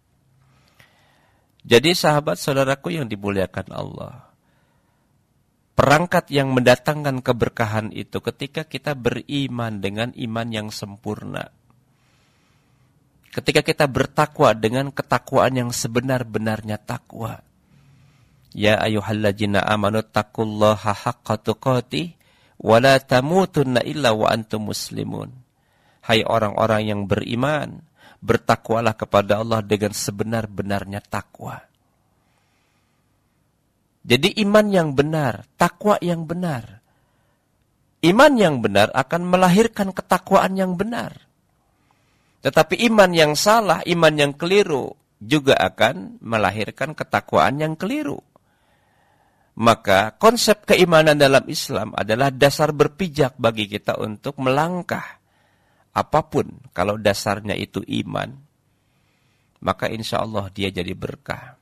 Jadi sahabat saudaraku yang dimuliakan Allah, perangkat yang mendatangkan keberkahan itu ketika kita beriman dengan iman yang sempurna. Ketika kita bertakwa dengan ketakwaan yang sebenar-benarnya takwa. Ya ayyuhalladzina amanu taqullaha haqqa tuqatih wala tamutunna illa wa antum muslimun. Hai orang-orang yang beriman, bertakwalah kepada Allah dengan sebenar-benarnya takwa. Jadi iman yang benar, takwa yang benar. Iman yang benar akan melahirkan ketakwaan yang benar. Tetapi iman yang salah, iman yang keliru juga akan melahirkan ketakwaan yang keliru. Maka konsep keimanan dalam Islam adalah dasar berpijak bagi kita untuk melangkah. Apapun kalau dasarnya itu iman, maka insya Allah dia jadi berkah.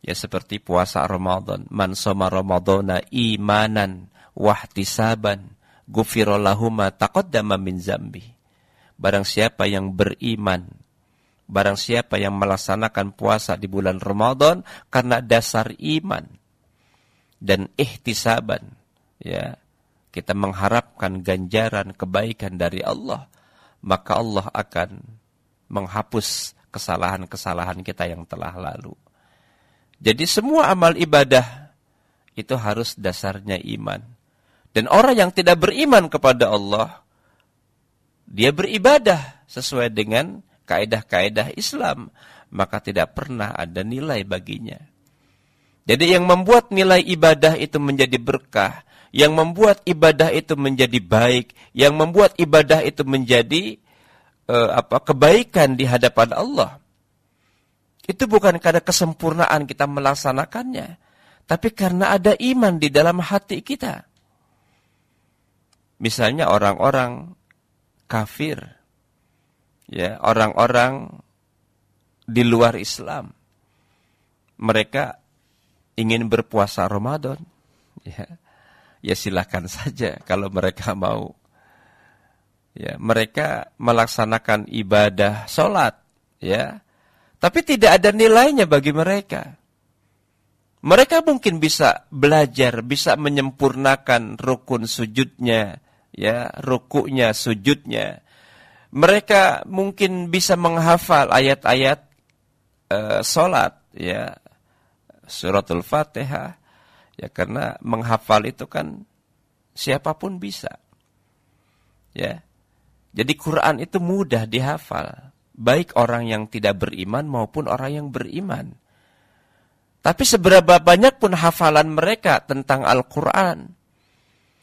Ya seperti puasa Ramadan. Man shoma Ramadana imanan wahtisaban ghufira lahu ma taqaddama min zambi. Barang siapa yang beriman, barang siapa yang melaksanakan puasa di bulan Ramadan karena dasar iman dan ihtisaban, ya, kita mengharapkan ganjaran kebaikan dari Allah, maka Allah akan menghapus kesalahan-kesalahan kita yang telah lalu. Jadi semua amal ibadah itu harus dasarnya iman. Dan orang yang tidak beriman kepada Allah, dia beribadah sesuai dengan kaedah-kaedah Islam, maka tidak pernah ada nilai baginya. Jadi yang membuat nilai ibadah itu menjadi berkah, yang membuat ibadah itu menjadi baik, yang membuat ibadah itu menjadi kebaikan di hadapan Allah, itu bukan karena kesempurnaan kita melaksanakannya, tapi karena ada iman di dalam hati kita. Misalnya orang-orang kafir, ya, orang-orang di luar Islam, mereka ingin berpuasa Ramadan, ya silakan saja kalau mereka mau. Ya, mereka melaksanakan ibadah sholat, ya, tapi tidak ada nilainya bagi mereka. Mereka mungkin bisa belajar, bisa menyempurnakan rukun sujudnya, ya, rukuknya, sujudnya. Mereka mungkin bisa menghafal ayat-ayat sholat, ya, suratul Fatihah, ya, karena menghafal itu kan siapapun bisa, ya. Jadi Quran itu mudah dihafal, baik orang yang tidak beriman maupun orang yang beriman. Tapi seberapa banyak pun hafalan mereka tentang Al-Quran,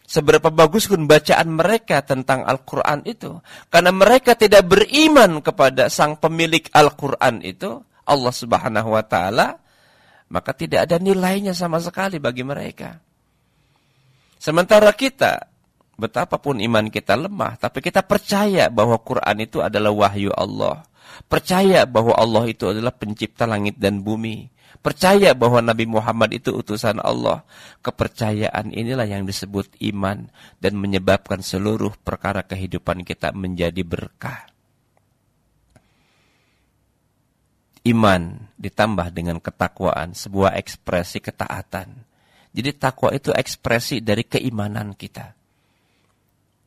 seberapa bagus pun bacaan mereka tentang Al-Quran itu, karena mereka tidak beriman kepada sang pemilik Al-Quran itu, Allah Subhanahu wa Ta'ala, maka tidak ada nilainya sama sekali bagi mereka. Sementara kita, betapapun iman kita lemah, tapi kita percaya bahwa Quran itu adalah wahyu Allah. Percaya bahwa Allah itu adalah pencipta langit dan bumi. Percaya bahwa Nabi Muhammad itu utusan Allah. Kepercayaan inilah yang disebut iman dan menyebabkan seluruh perkara kehidupan kita menjadi berkah. Iman ditambah dengan ketakwaan, sebuah ekspresi ketaatan. Jadi takwa itu ekspresi dari keimanan kita.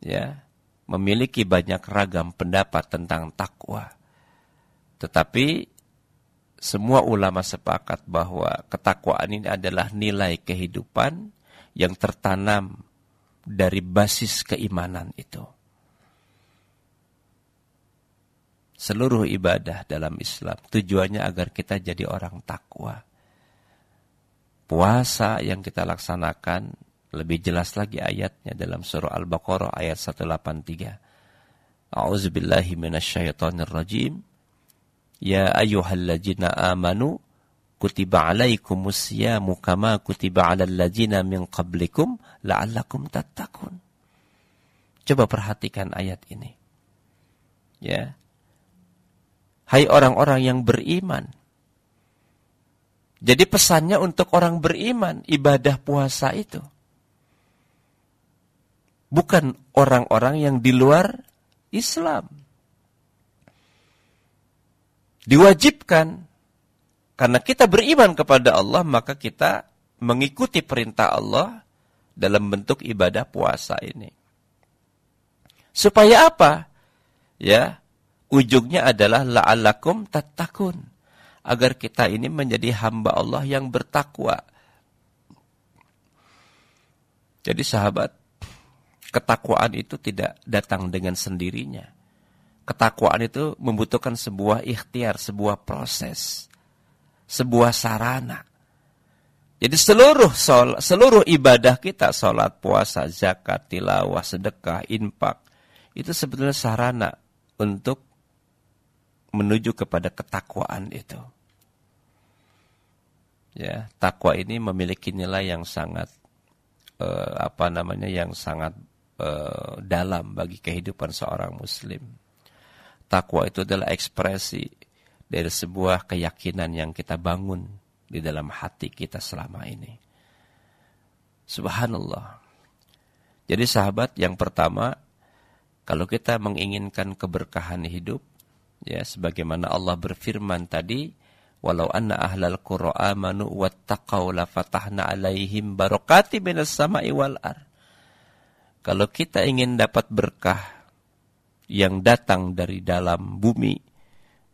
Ya, memiliki banyak ragam pendapat tentang takwa. Tetapi semua ulama sepakat bahwa ketakwaan ini adalah nilai kehidupan yang tertanam dari basis keimanan itu. Seluruh ibadah dalam Islam tujuannya agar kita jadi orang takwa. Puasa yang kita laksanakan, lebih jelas lagi ayatnya dalam surah Al-Baqarah ayat 183. A'udzubillahi minasyaitonirrajim. Ya ayyuhalladzina amanu kutiba alaikumusyamu kama kutiba alal ladzina min qablikum la'allakum tattaqun. Coba perhatikan ayat ini. Ya. Hai orang-orang yang beriman. Jadi pesannya untuk orang beriman, ibadah puasa itu. Bukan orang-orang yang di luar Islam. Diwajibkan, karena kita beriman kepada Allah, maka kita mengikuti perintah Allah dalam bentuk ibadah puasa ini. Supaya apa? Ya, ujungnya adalah la'allakum tattaqun, agar kita ini menjadi hamba Allah yang bertakwa. Jadi sahabat, ketakwaan itu tidak datang dengan sendirinya. Ketakwaan itu membutuhkan sebuah ikhtiar, sebuah proses, sebuah sarana. Jadi seluruh ibadah kita, salat, puasa, zakat, tilawah, sedekah, infak, itu sebetulnya sarana untuk menuju kepada ketakwaan itu. Ya, takwa ini memiliki nilai yang sangat yang sangat dalam bagi kehidupan seorang muslim. Takwa itu adalah ekspresi dari sebuah keyakinan yang kita bangun di dalam hati kita selama ini. Subhanallah. Jadi sahabat, yang pertama, kalau kita menginginkan keberkahan hidup, ya sebagaimana Allah berfirman tadi, walau anna ahlal qura amanu wattaqau la fatahna alaihim barakati minas sama'i wal ardh. Kalau kita ingin dapat berkah yang datang dari dalam bumi,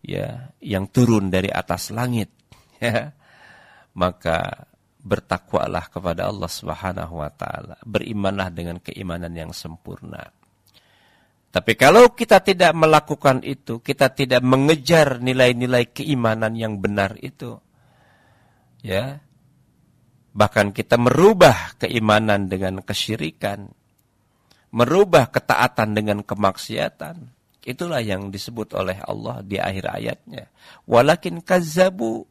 ya, yang turun dari atas langit, ya, maka bertakwalah kepada Allah Subhanahu wa taala, berimanlah dengan keimanan yang sempurna. Tapi kalau kita tidak melakukan itu, kita tidak mengejar nilai-nilai keimanan yang benar itu, ya, bahkan kita merubah keimanan dengan kesyirikan, merubah ketaatan dengan kemaksiatan, itulah yang disebut oleh Allah di akhir ayatnya. Walakin kazzabu,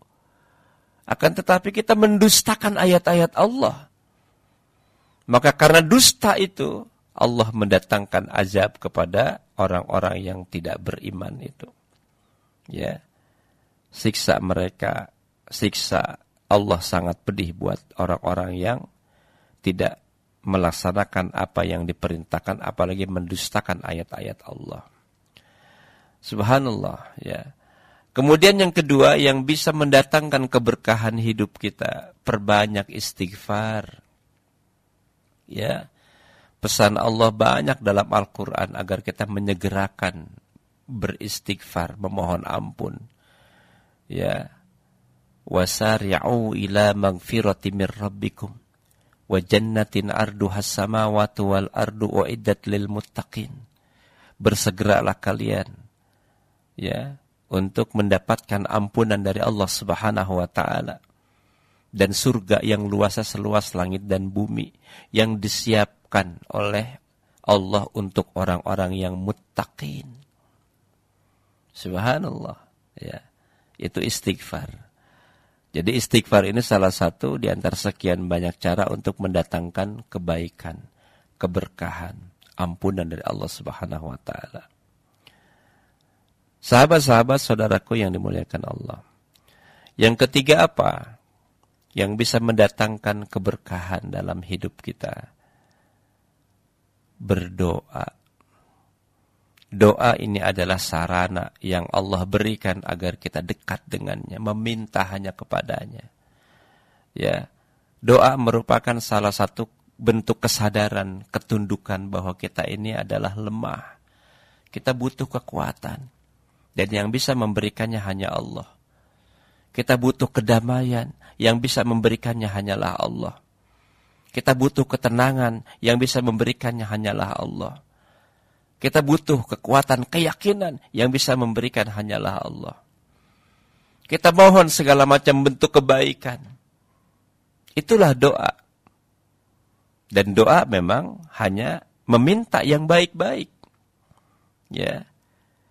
akan tetapi kita mendustakan ayat-ayat Allah. Maka karena dusta itu, Allah mendatangkan azab kepada orang-orang yang tidak beriman itu. Ya. Siksa mereka, siksa Allah sangat pedih buat orang-orang yang tidak melaksanakan apa yang diperintahkan, apalagi mendustakan ayat-ayat Allah. Subhanallah, ya. Kemudian yang kedua yang bisa mendatangkan keberkahan hidup kita, perbanyak istighfar. Ya. Pesan Allah banyak dalam Al-Quran agar kita menyegerakan beristighfar, memohon ampun. Ya. Wasari'u ila magfirati mir rabbikum wa jannatin arduhas samawati wal ardu uiddat lil muttaqin. Bersegeralah kalian, ya, untuk mendapatkan ampunan dari Allah Subhanahu wa taala, dan surga yang luasnya seluas langit dan bumi yang disiapkan oleh Allah untuk orang-orang yang muttaqin. Subhanallah, ya. Itu istighfar. Jadi istighfar ini salah satu di antara sekian banyak cara untuk mendatangkan kebaikan, keberkahan, ampunan dari Allah Subhanahu wa taala. Sahabat-sahabat saudaraku yang dimuliakan Allah. Yang ketiga apa? Yang bisa mendatangkan keberkahan dalam hidup kita? Berdoa. Doa ini adalah sarana yang Allah berikan agar kita dekat dengannya, meminta hanya kepadanya. Ya, doa merupakan salah satu bentuk kesadaran, ketundukan bahwa kita ini adalah lemah. Kita butuh kekuatan, dan yang bisa memberikannya hanya Allah. Kita butuh kedamaian, yang bisa memberikannya hanyalah Allah. Kita butuh ketenangan, yang bisa memberikannya hanyalah Allah. Kita butuh kekuatan, keyakinan, yang bisa memberikan hanyalah Allah. Kita mohon segala macam bentuk kebaikan. Itulah doa. Dan doa memang hanya meminta yang baik-baik. Ya.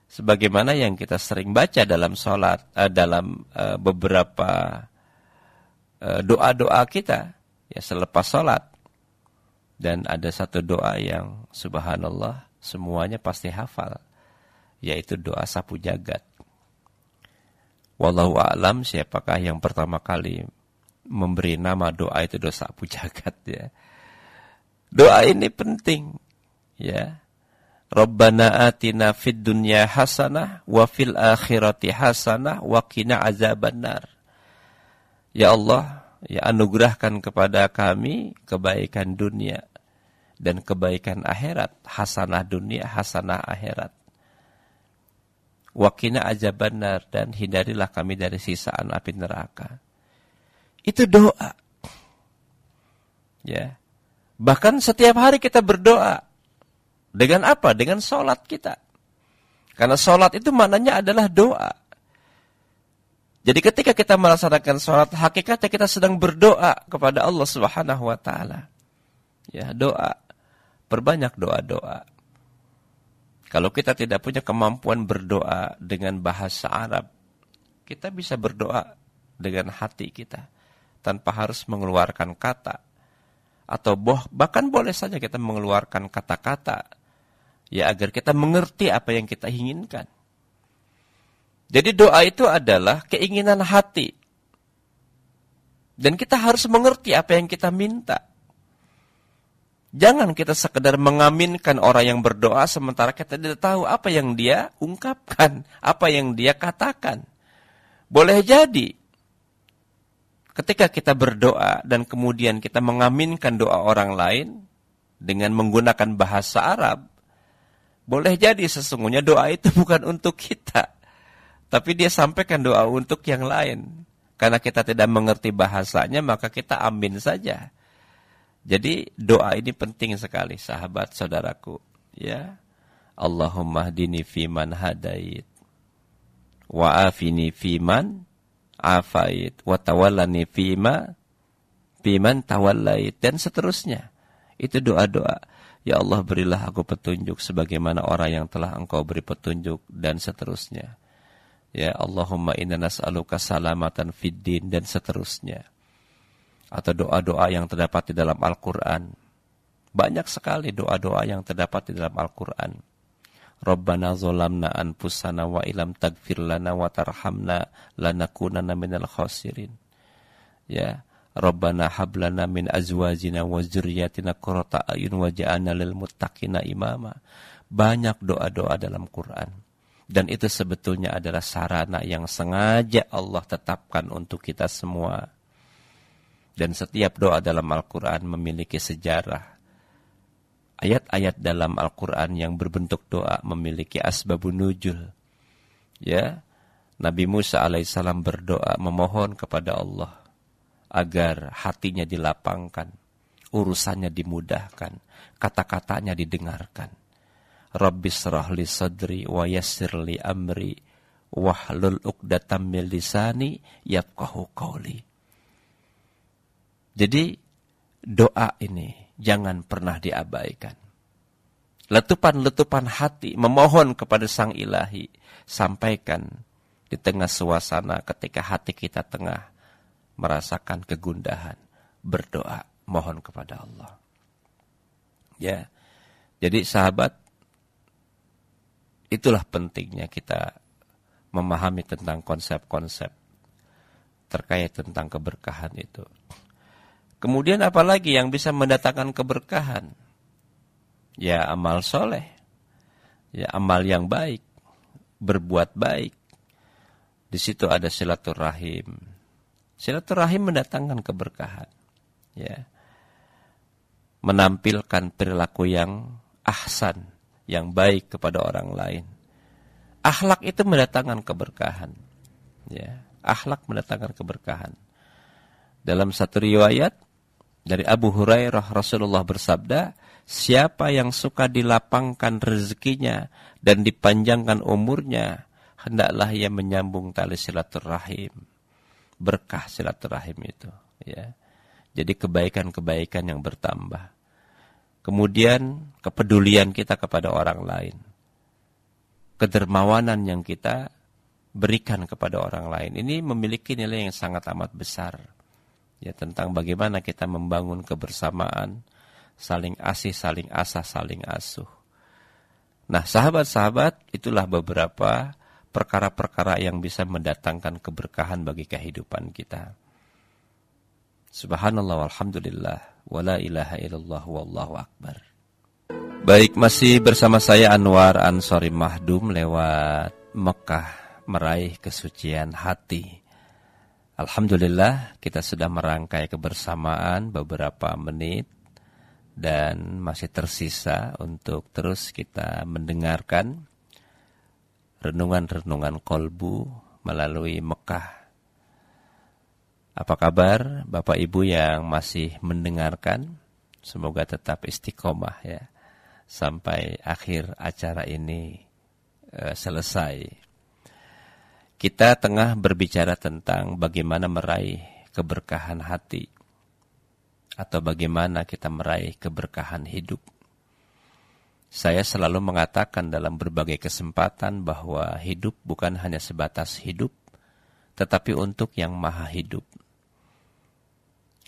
Sebagaimana yang kita sering baca dalam sholat, dalam beberapa doa-doa kita, ya, selepas sholat. Dan ada satu doa yang subhanallah, semuanya pasti hafal, yaitu doa sapu jagat. Wallahu a'lam siapakah yang pertama kali memberi nama doa itu doa sapu jagat, ya. Doa ini penting, ya. Rabbana atina fid dunya hasanah wa fil akhirati hasanah wa qina azabannar. Ya Allah, ya, anugerahkan kepada kami kebaikan dunia dan kebaikan akhirat, hasanah dunia, hasanah akhirat. Wa qina azabannar, dan hindarilah kami dari sisaan api neraka. Itu doa. Ya. Bahkan setiap hari kita berdoa. Dengan apa? Dengan sholat kita. Karena sholat itu maknanya adalah doa. Jadi ketika kita melaksanakan sholat, hakikatnya kita sedang berdoa kepada Allah Subhanahu wa taala. Ya, doa. Perbanyak doa-doa. Kalau kita tidak punya kemampuan berdoa dengan bahasa Arab, kita bisa berdoa dengan hati kita. tanpa harus mengeluarkan kata. Atau bahkan boleh saja kita mengeluarkan kata-kata, ya agar kita mengerti apa yang kita inginkan. Jadi doa itu adalah keinginan hati. Dan kita harus mengerti apa yang kita minta. Jangan kita sekedar mengaminkan orang yang berdoa sementara kita tidak tahu apa yang dia ungkapkan, apa yang dia katakan. Boleh jadi ketika kita berdoa dan kemudian kita mengaminkan doa orang lain dengan menggunakan bahasa Arab, boleh jadi sesungguhnya doa itu bukan untuk kita, tapi dia sampaikan doa untuk yang lain. Karena kita tidak mengerti bahasanya, maka kita amin saja. Jadi doa ini penting sekali, sahabat saudaraku. Ya, Allahumma hdini fiman hadait, wa afini fiman afait, wa tawallani fiman tawallait, dan seterusnya. Itu doa-doa. Ya Allah, berilah aku petunjuk sebagaimana orang yang telah Engkau beri petunjuk, dan seterusnya. Ya Allahumma inna nas'aluka salamatan fid din, dan seterusnya. Atau doa-doa yang terdapat di dalam Al-Quran. Banyak sekali doa-doa yang terdapat di dalam Al-Quran. Rabbana zolamna anfusana wa ilam tagfir lana wa tarhamna lanakunanna minal khasirin. Ya, Rabbana hablana min azwajina wa zurriyatina qurrata a'yun waj'alna lil muttaqina imama. Banyak doa-doa dalam Quran. Dan itu sebetulnya adalah sarana yang sengaja Allah tetapkan untuk kita semua. Dan setiap doa dalam Al-Quran memiliki sejarah. Ayat-ayat dalam Al-Quran yang berbentuk doa memiliki asbabun nuzul. Ya, Nabi Musa alaihissalam berdoa memohon kepada Allah agar hatinya dilapangkan, urusannya dimudahkan, kata-katanya didengarkan. Rabbis shrah li sadri wa yassir li amri wahlul 'uqdatam min lisani yafqahu qawli. Jadi doa ini jangan pernah diabaikan. Letupan-letupan hati memohon kepada Sang Ilahi, sampaikan di tengah suasana ketika hati kita tengah merasakan kegundahan, berdoa, mohon kepada Allah. Ya. Jadi sahabat, itulah pentingnya kita memahami tentang konsep-konsep terkait tentang keberkahan itu. Kemudian apalagi yang bisa mendatangkan keberkahan? Ya amal soleh, ya amal yang baik, berbuat baik. Di situ ada silaturahim. Silaturahim mendatangkan keberkahan. Ya, menampilkan perilaku yang ahsan, yang baik kepada orang lain. Akhlak itu mendatangkan keberkahan. Ya, akhlak mendatangkan keberkahan. Dalam satu riwayat dari Abu Hurairah, Rasulullah bersabda, siapa yang suka dilapangkan rezekinya dan dipanjangkan umurnya, hendaklah ia menyambung tali silaturahim. Berkah silaturahim itu. Ya. Jadi kebaikan-kebaikan yang bertambah. Kemudian kepedulian kita kepada orang lain. Kedermawanan yang kita berikan kepada orang lain. Ini memiliki nilai yang sangat amat besar. Ya, tentang bagaimana kita membangun kebersamaan, saling asih, saling asah, saling asuh. Nah, sahabat-sahabat, itulah beberapa perkara-perkara yang bisa mendatangkan keberkahan bagi kehidupan kita. Subhanallah walhamdulillah, wala ilaha illallah wallahu akbar. Baik, masih bersama saya Anwar Ansori Mahdum lewat Mekah, meraih kesucian hati. Alhamdulillah, kita sudah merangkai kebersamaan beberapa menit dan masih tersisa untuk terus kita mendengarkan renungan-renungan kolbu melalui Mekah. Apa kabar Bapak Ibu yang masih mendengarkan? Semoga tetap istiqomah ya sampai akhir acara ini selesai. Kita tengah berbicara tentang bagaimana meraih keberkahan hati atau bagaimana kita meraih keberkahan hidup. Saya selalu mengatakan dalam berbagai kesempatan bahwa hidup bukan hanya sebatas hidup, tetapi untuk yang maha hidup.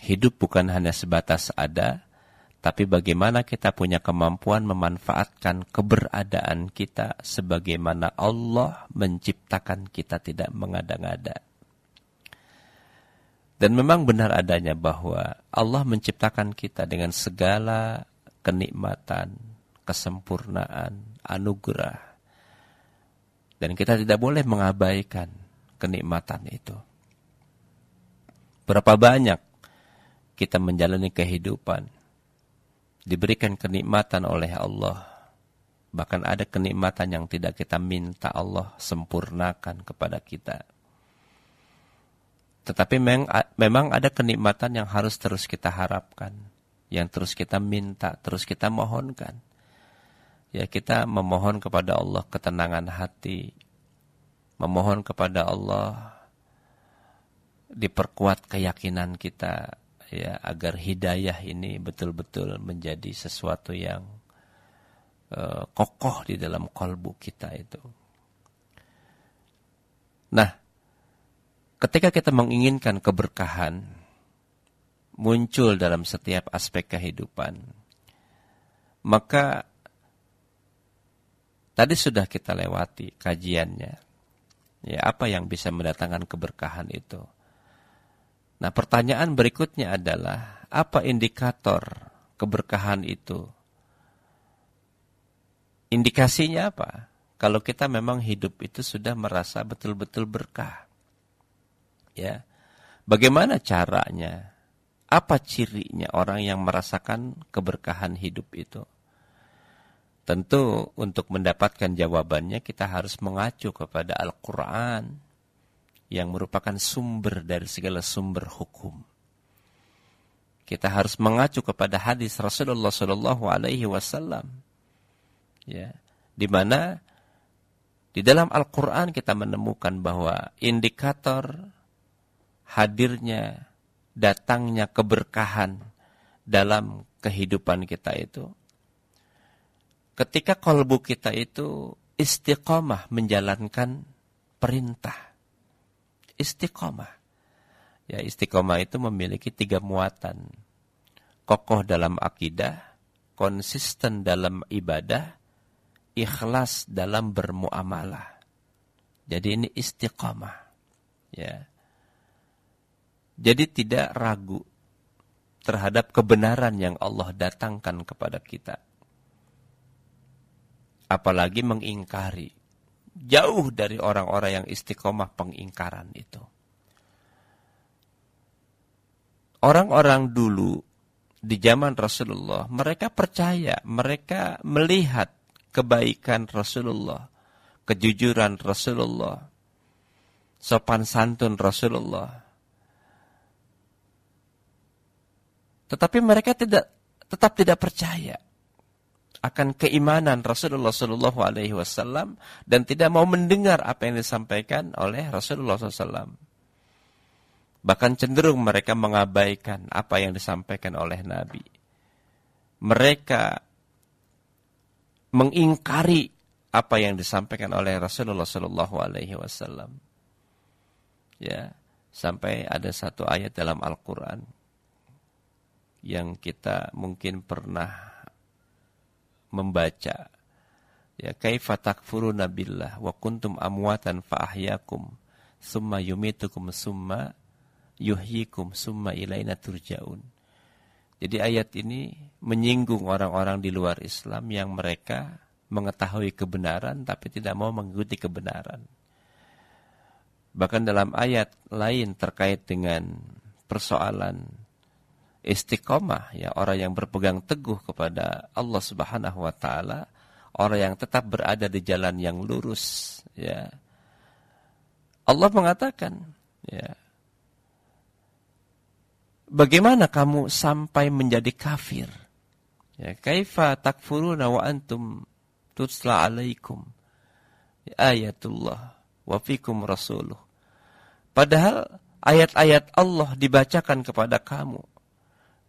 Hidup bukan hanya sebatas ada, tapi bagaimana kita punya kemampuan memanfaatkan keberadaan kita sebagaimana Allah menciptakan kita, tidak mengada-ngada. Dan memang benar adanya bahwa Allah menciptakan kita dengan segala kenikmatan, kesempurnaan, anugerah. Dan kita tidak boleh mengabaikan kenikmatan itu. Berapa banyak kita menjalani kehidupan, diberikan kenikmatan oleh Allah. Bahkan ada kenikmatan yang tidak kita minta, Allah sempurnakan kepada kita. Tetapi memang ada kenikmatan yang harus terus kita harapkan, yang terus kita minta, terus kita mohonkan. Ya, kita memohon kepada Allah ketenangan hati, memohon kepada Allah diperkuat keyakinan kita, ya, agar hidayah ini betul-betul menjadi sesuatu yang kokoh di dalam kalbu kita itu. Nah, ketika kita menginginkan keberkahan muncul dalam setiap aspek kehidupan, maka tadi sudah kita lewati kajiannya. Ya, apa yang bisa mendatangkan keberkahan itu? Nah, pertanyaan berikutnya adalah, apa indikator keberkahan itu? Indikasinya apa? Kalau kita memang hidup itu sudah merasa betul-betul berkah. Ya, bagaimana caranya? Apa cirinya orang yang merasakan keberkahan hidup itu? Tentu untuk mendapatkan jawabannya kita harus mengacu kepada Al-Quran yang merupakan sumber dari segala sumber hukum. Kita harus mengacu kepada hadis Rasulullah SAW, ya, di mana di dalam Al-Quran kita menemukan bahwa indikator hadirnya, datangnya keberkahan dalam kehidupan kita itu ketika kalbu kita itu istiqomah menjalankan perintah. Istiqomah. Ya, istiqomah itu memiliki 3 muatan. Kokoh dalam akidah, konsisten dalam ibadah, ikhlas dalam bermuamalah. Jadi ini istiqomah. Ya. Jadi tidak ragu terhadap kebenaran yang Allah datangkan kepada kita. Apalagi mengingkari. Jauh dari orang-orang yang istiqomah pengingkaran itu. Orang-orang dulu di zaman Rasulullah, mereka percaya, mereka melihat kebaikan Rasulullah, kejujuran Rasulullah, sopan santun Rasulullah. Tetapi mereka tetap tidak percaya akan keimanan Rasulullah SAW dan tidak mau mendengar apa yang disampaikan oleh Rasulullah SAW. Bahkan cenderung mereka mengabaikan apa yang disampaikan oleh Nabi. Mereka mengingkari apa yang disampaikan oleh Rasulullah SAW. Ya, sampai ada satu ayat dalam Al-Quran yang kita mungkin pernah membaca. Ya, kaifa takfuruna billah wa kuntum amwatan fa ahyakum summa yumitukum summa yuhyikum summa ilaina turja'un. Jadi ayat ini menyinggung orang-orang di luar Islam yang mereka mengetahui kebenaran tapi tidak mau mengikuti kebenaran. Bahkan dalam ayat lain terkait dengan persoalan istiqomah, ya, orang yang berpegang teguh kepada Allah Subhanahu wa taala, orang yang tetap berada di jalan yang lurus, ya. Allah mengatakan, ya, bagaimana kamu sampai menjadi kafir? Ya, kaifa takfuruna wa antum tutla alaikum ayatullah wa fikum rasuluh. Padahal ayat-ayat Allah dibacakan kepada kamu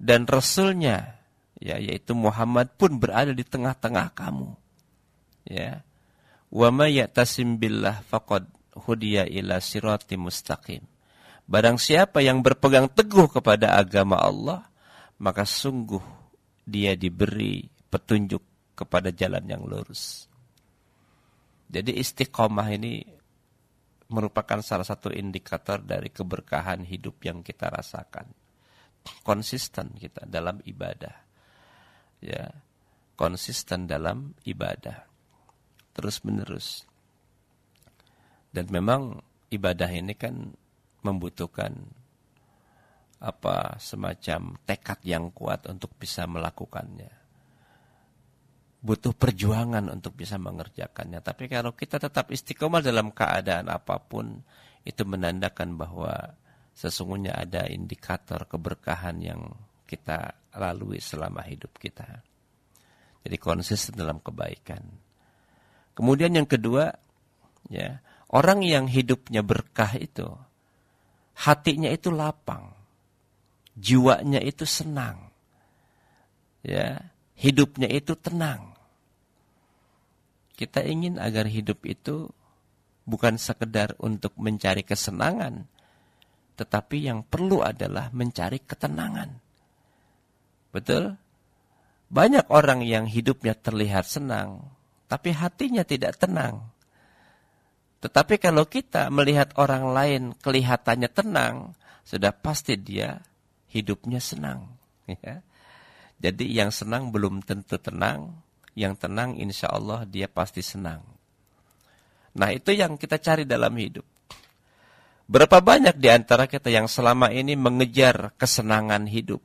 dan Rasulnya, ya, yaitu Muhammad pun berada di tengah-tengah kamu. Ya. Wa may ya'tasim billah faqad hudiya ila siratim mustaqim. Barang siapa yang berpegang teguh kepada agama Allah, maka sungguh dia diberi petunjuk kepada jalan yang lurus. Jadi istiqomah ini merupakan salah satu indikator dari keberkahan hidup yang kita rasakan. Konsisten kita dalam ibadah. Ya, konsisten dalam ibadah. Terus menerus. Dan memang ibadah ini kan membutuhkan semacam tekad yang kuat untuk bisa melakukannya. Butuh perjuangan untuk bisa mengerjakannya. Tapi kalau kita tetap istiqomah dalam keadaan apapun, itu menandakan bahwa sesungguhnya ada indikator keberkahan yang kita lalui selama hidup kita. Jadi konsisten dalam kebaikan. Kemudian yang kedua, ya, orang yang hidupnya berkah itu, hatinya itu lapang, jiwanya itu senang, ya, hidupnya itu tenang. Kita ingin agar hidup itu bukan sekedar untuk mencari kesenangan, tetapi yang perlu adalah mencari ketenangan. Betul? Banyak orang yang hidupnya terlihat senang, tapi hatinya tidak tenang. Tetapi kalau kita melihat orang lain kelihatannya tenang, sudah pasti dia hidupnya senang. Ya. Jadi yang senang belum tentu tenang, yang tenang insya Allah dia pasti senang. Nah itu yang kita cari dalam hidup. Berapa banyak di antara kita yang selama ini mengejar kesenangan hidup?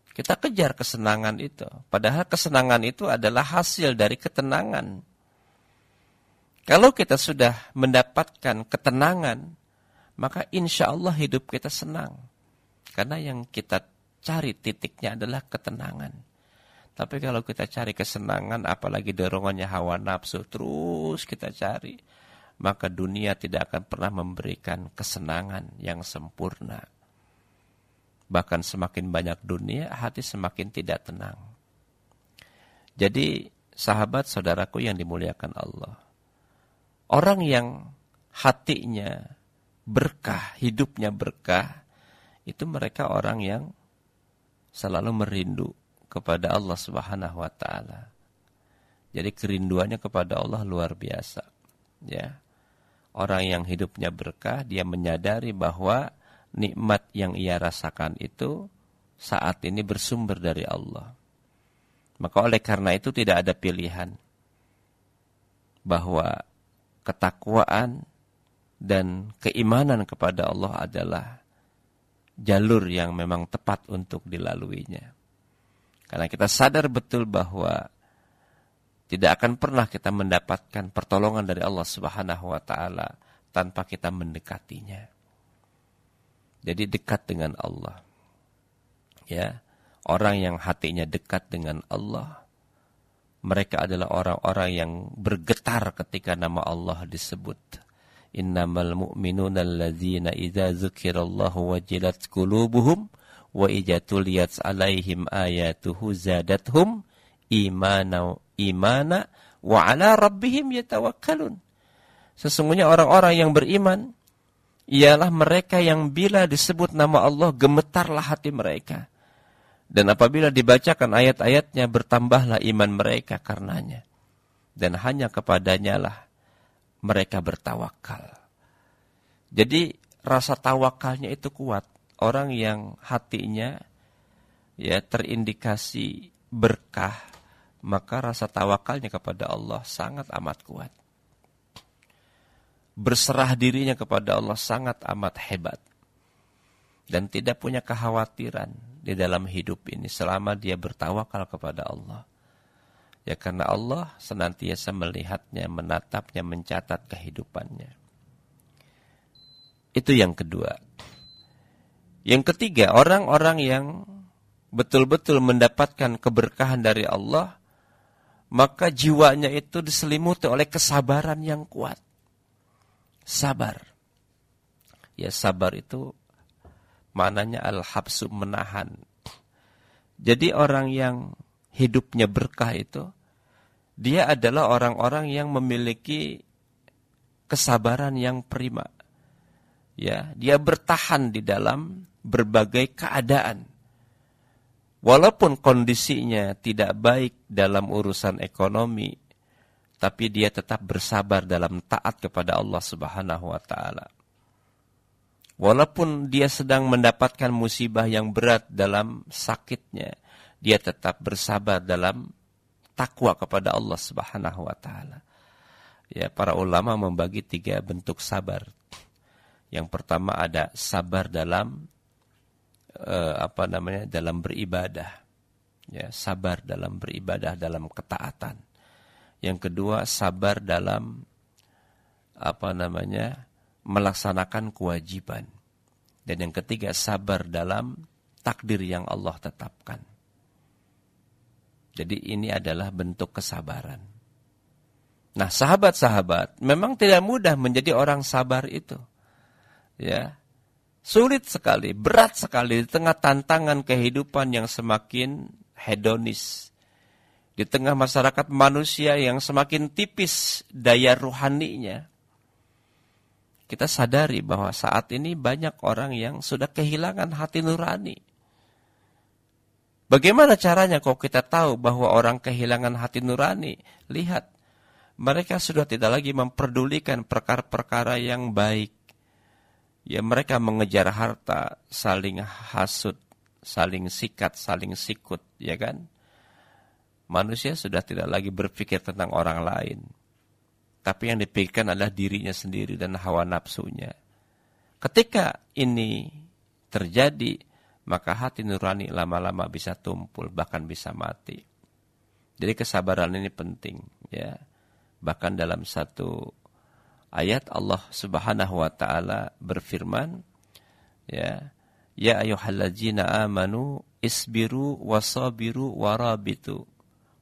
Kita kejar kesenangan itu, padahal kesenangan itu adalah hasil dari ketenangan. Kalau kita sudah mendapatkan ketenangan, maka insya Allah hidup kita senang. Karena yang kita cari titiknya adalah ketenangan. Tapi kalau kita cari kesenangan, apalagi dorongannya hawa nafsu, terus kita cari, maka dunia tidak akan pernah memberikan kesenangan yang sempurna. Bahkan semakin banyak dunia, hati semakin tidak tenang. Jadi, sahabat saudaraku yang dimuliakan Allah, orang yang hatinya berkah, hidupnya berkah, itu mereka orang yang selalu merindu kepada Allah Subhanahu wa taala. Jadi kerinduannya kepada Allah luar biasa. Ya. Orang yang hidupnya berkah, dia menyadari bahwa nikmat yang ia rasakan itu saat ini bersumber dari Allah. Maka oleh karena itu tidak ada pilihan bahwa ketakwaan dan keimanan kepada Allah adalah jalur yang memang tepat untuk dilaluinya. Karena kita sadar betul bahwa tidak akan pernah kita mendapatkan pertolongan dari Allah Subhanahu wa taala tanpa kita mendekatinya. Jadi dekat dengan Allah. Ya, orang yang hatinya dekat dengan Allah, mereka adalah orang-orang yang bergetar ketika nama Allah disebut. Innamal mu'minuna alladzina idza dzukirallahu wajilat qulubuhum wa idza tuliyat 'alaihim ayatuhu zadathum imana wa 'ala rabbihim yatawakkalun. Sesungguhnya orang-orang yang beriman ialah mereka yang bila disebut nama Allah gemetarlah hati mereka. Dan apabila dibacakan ayat-ayatnya bertambahlah iman mereka karenanya. Dan hanya kepadanya lah mereka bertawakal. Jadi rasa tawakalnya itu kuat. Orang yang hatinya ya terindikasi berkah, maka rasa tawakalnya kepada Allah sangat amat kuat. Berserah dirinya kepada Allah sangat amat hebat. Dan tidak punya kekhawatiran di dalam hidup ini selama dia bertawakal kepada Allah. Ya karena Allah senantiasa melihatnya, menatapnya, mencatat kehidupannya. Itu yang kedua. Yang ketiga, orang-orang yang betul-betul mendapatkan keberkahan dari Allah, maka jiwanya itu diselimuti oleh kesabaran yang kuat. Sabar. Ya sabar itu maknanya al-habsu, menahan. Jadi orang yang hidupnya berkah itu, dia adalah orang-orang yang memiliki kesabaran yang prima. Ya, dia bertahan di dalam berbagai keadaan. Walaupun kondisinya tidak baik dalam urusan ekonomi, tapi dia tetap bersabar dalam taat kepada Allah Subhanahu wa taala. Walaupun dia sedang mendapatkan musibah yang berat dalam sakitnya, dia tetap bersabar dalam takwa kepada Allah Subhanahu wa taala. Ya, para ulama membagi 3 bentuk sabar. Yang pertama ada sabar dalam dalam beribadah. Ya, sabar dalam beribadah, dalam ketaatan. Yang kedua, sabar dalam melaksanakan kewajiban. Dan yang ketiga, sabar dalam takdir yang Allah tetapkan. Jadi ini adalah bentuk kesabaran. Nah, sahabat-sahabat, memang tidak mudah menjadi orang sabar itu. Ya. Sulit sekali, berat sekali di tengah tantangan kehidupan yang semakin hedonis. Di tengah masyarakat manusia yang semakin tipis daya ruhaninya. Kita sadari bahwa saat ini banyak orang yang sudah kehilangan hati nurani. Bagaimana caranya kalau kita tahu bahwa orang kehilangan hati nurani? Lihat, mereka sudah tidak lagi memperdulikan perkara-perkara yang baik. Ya, mereka mengejar harta, saling hasut, saling sikat, saling sikut, ya kan? Manusia sudah tidak lagi berpikir tentang orang lain. Tapi yang dipikirkan adalah dirinya sendiri dan hawa nafsunya. Ketika ini terjadi, maka hati nurani lama-lama bisa tumpul, bahkan bisa mati. Jadi kesabaran ini penting, ya. Bahkan dalam satu ayat Allah Subhanahu wa taala berfirman, ya, ya ayyuhallazina amanu isbiru wasabiru warabitu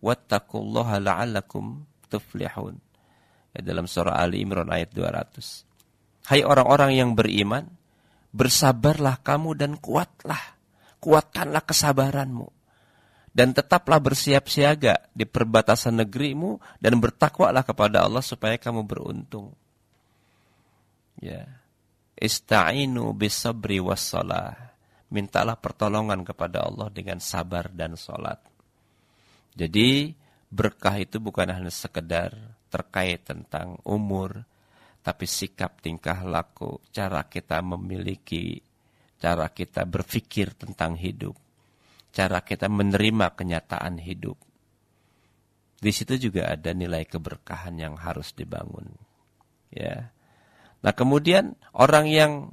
wattaqullaha la'allakum tuflihun. Ya, dalam surah Ali Imran ayat 200. Hai orang-orang yang beriman, bersabarlah kamu dan kuatlah. Kuatkanlah kesabaranmu. Dan tetaplah bersiap siaga di perbatasan negerimu dan bertakwalah kepada Allah supaya kamu beruntung. Ya. Ista'inu bisabri wassalah. Mintalah pertolongan kepada Allah dengan sabar dan salat. Jadi berkah itu bukan hanya sekedar terkait tentang umur, tapi sikap, tingkah laku, cara kita memiliki, cara kita berpikir tentang hidup, cara kita menerima kenyataan hidup. Di situ juga ada nilai keberkahan yang harus dibangun. Ya. Nah, kemudian orang yang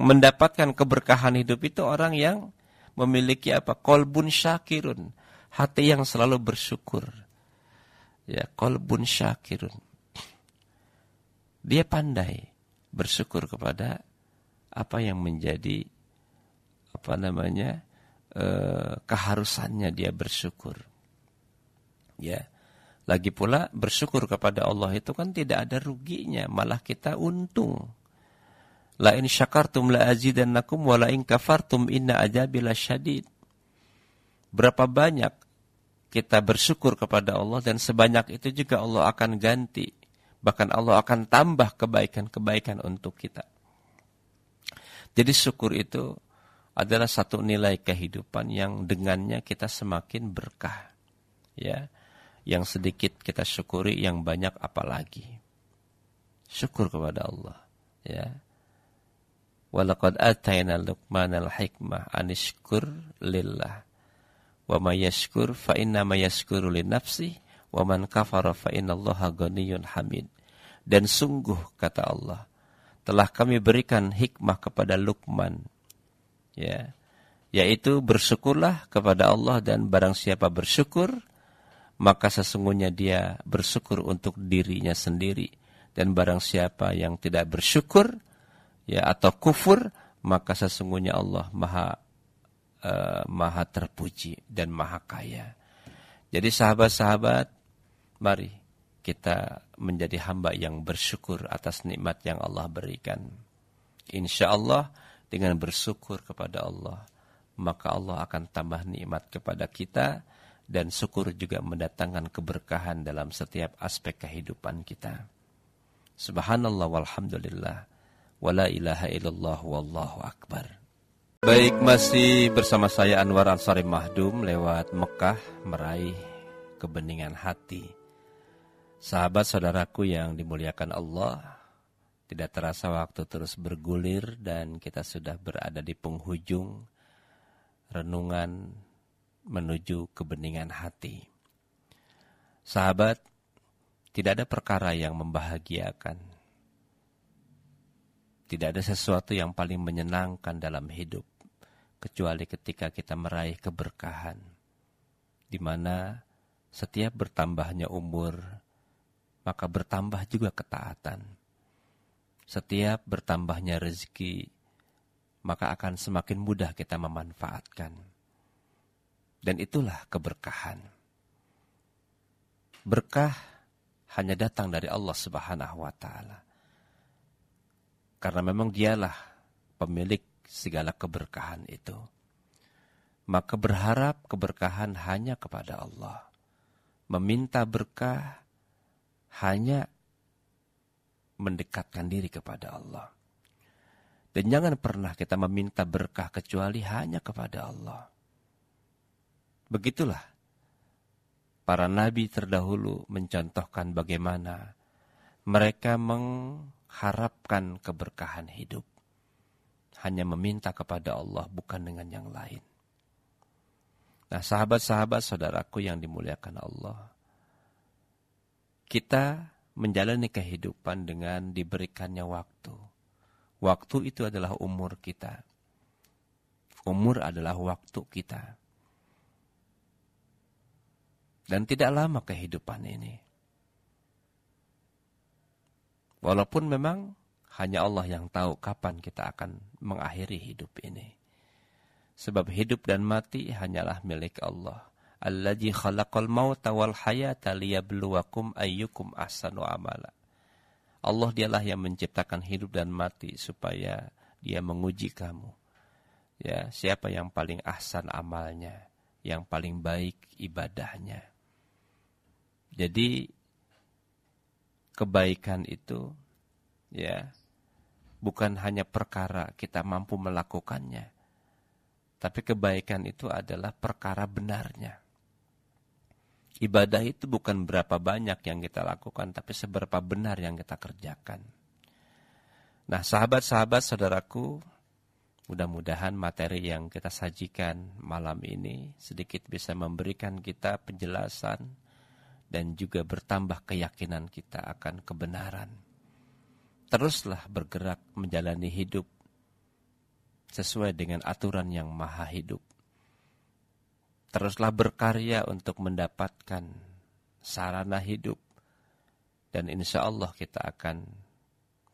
mendapatkan keberkahan hidup itu orang yang memiliki qalbun syakirun, hati yang selalu bersyukur. Ya, qalbun syakirun. Dia pandai bersyukur kepada apa yang menjadi keharusannya dia bersyukur. Ya. Lagi pula bersyukur kepada Allah itu kan tidak ada ruginya, malah kita untung. La in syakartum la azidannakum wa la in kafartum inna azabi lasyadid. Berapa banyak kita bersyukur kepada Allah dan sebanyak itu juga Allah akan ganti. Bahkan Allah akan tambah kebaikan-kebaikan untuk kita. Jadi syukur itu adalah satu nilai kehidupan yang dengannya kita semakin berkah. Ya, yang sedikit kita syukuri, yang banyak apalagi. Syukur kepada Allah. Ya. Walaqad atayna Luqmanal hikmah anishkur lillah. Wa may yashkur fa inna may yashkuru li nafsihi wa man kafara fa innallaha ghaniyyun hamid. Dan sungguh kata Allah, telah kami berikan hikmah kepada Luqman. Ya. Yaitu bersyukurlah kepada Allah, dan barang siapa bersyukur maka sesungguhnya dia bersyukur untuk dirinya sendiri. Dan barang siapa yang tidak bersyukur, ya, atau kufur, maka sesungguhnya Allah maha terpuji dan maha kaya. Jadi sahabat-sahabat, mari kita menjadi hamba yang bersyukur atas nikmat yang Allah berikan. Insya Allah dengan bersyukur kepada Allah, maka Allah akan tambah nikmat kepada kita. Dan syukur juga mendatangkan keberkahan dalam setiap aspek kehidupan kita. Subhanallah walhamdulillah wala ilaha illallah wallahu akbar. Baik, masih bersama saya Anwar Ansari Mahdum lewat Mekah meraih kebeningan hati. Sahabat saudaraku yang dimuliakan Allah, tidak terasa waktu terus bergulir dan kita sudah berada di penghujung renungan menuju kebeningan hati. Sahabat, tidak ada perkara yang membahagiakan. Tidak ada sesuatu yang paling menyenangkan dalam hidup kecuali ketika kita meraih keberkahan, di mana setiap bertambahnya umur, maka bertambah juga ketaatan. Setiap bertambahnya rezeki, maka akan semakin mudah kita memanfaatkan. Dan itulah keberkahan. Berkah hanya datang dari Allah Subhanahu wa Ta'ala. Karena memang Dialah pemilik segala keberkahan itu. Maka berharap keberkahan hanya kepada Allah. Meminta berkah hanya mendekatkan diri kepada Allah. Dan jangan pernah kita meminta berkah kecuali hanya kepada Allah. Begitulah para nabi terdahulu mencontohkan bagaimana mereka mengharapkan keberkahan hidup. Hanya meminta kepada Allah, bukan dengan yang lain. Nah, sahabat-sahabat saudaraku yang dimuliakan Allah, kita menjalani kehidupan dengan diberikannya waktu. Waktu itu adalah umur kita. Umur adalah waktu kita. Dan tidak lama kehidupan ini. Walaupun memang hanya Allah yang tahu kapan kita akan mengakhiri hidup ini. Sebab hidup dan mati hanyalah milik Allah. Alladzi khalaqal mauta wal hayata liyabluwakum ayyukum ahsanu amala. Allah Dialah yang menciptakan hidup dan mati supaya Dia menguji kamu. Ya, siapa yang paling ahsan amalnya, yang paling baik ibadahnya. Jadi kebaikan itu ya bukan hanya perkara kita mampu melakukannya, tapi kebaikan itu adalah perkara benarnya. Ibadah itu bukan berapa banyak yang kita lakukan, tapi seberapa benar yang kita kerjakan. Nah, sahabat-sahabat saudaraku, mudah-mudahan materi yang kita sajikan malam ini sedikit bisa memberikan kita penjelasan dan juga bertambah keyakinan kita akan kebenaran. Teruslah bergerak menjalani hidup sesuai dengan aturan yang maha hidup. Teruslah berkarya untuk mendapatkan sarana hidup. Dan insya Allah kita akan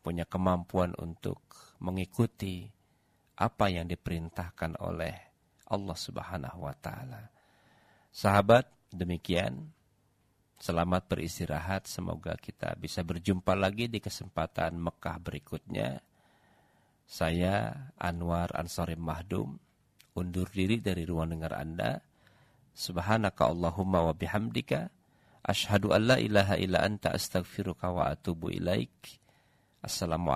punya kemampuan untuk mengikuti apa yang diperintahkan oleh Allah Subhanahu wa Ta'ala. Sahabat, demikian. Selamat beristirahat. Semoga kita bisa berjumpa lagi di kesempatan Mekah berikutnya. Saya Anwar Ansari Mahdum undur diri dari ruang dengar Anda. Subhanaka Allahumma wa bihamdika asyhadu an la ilaha illa anta astaghfiruka wa atubu ilaik. Assalamualaikum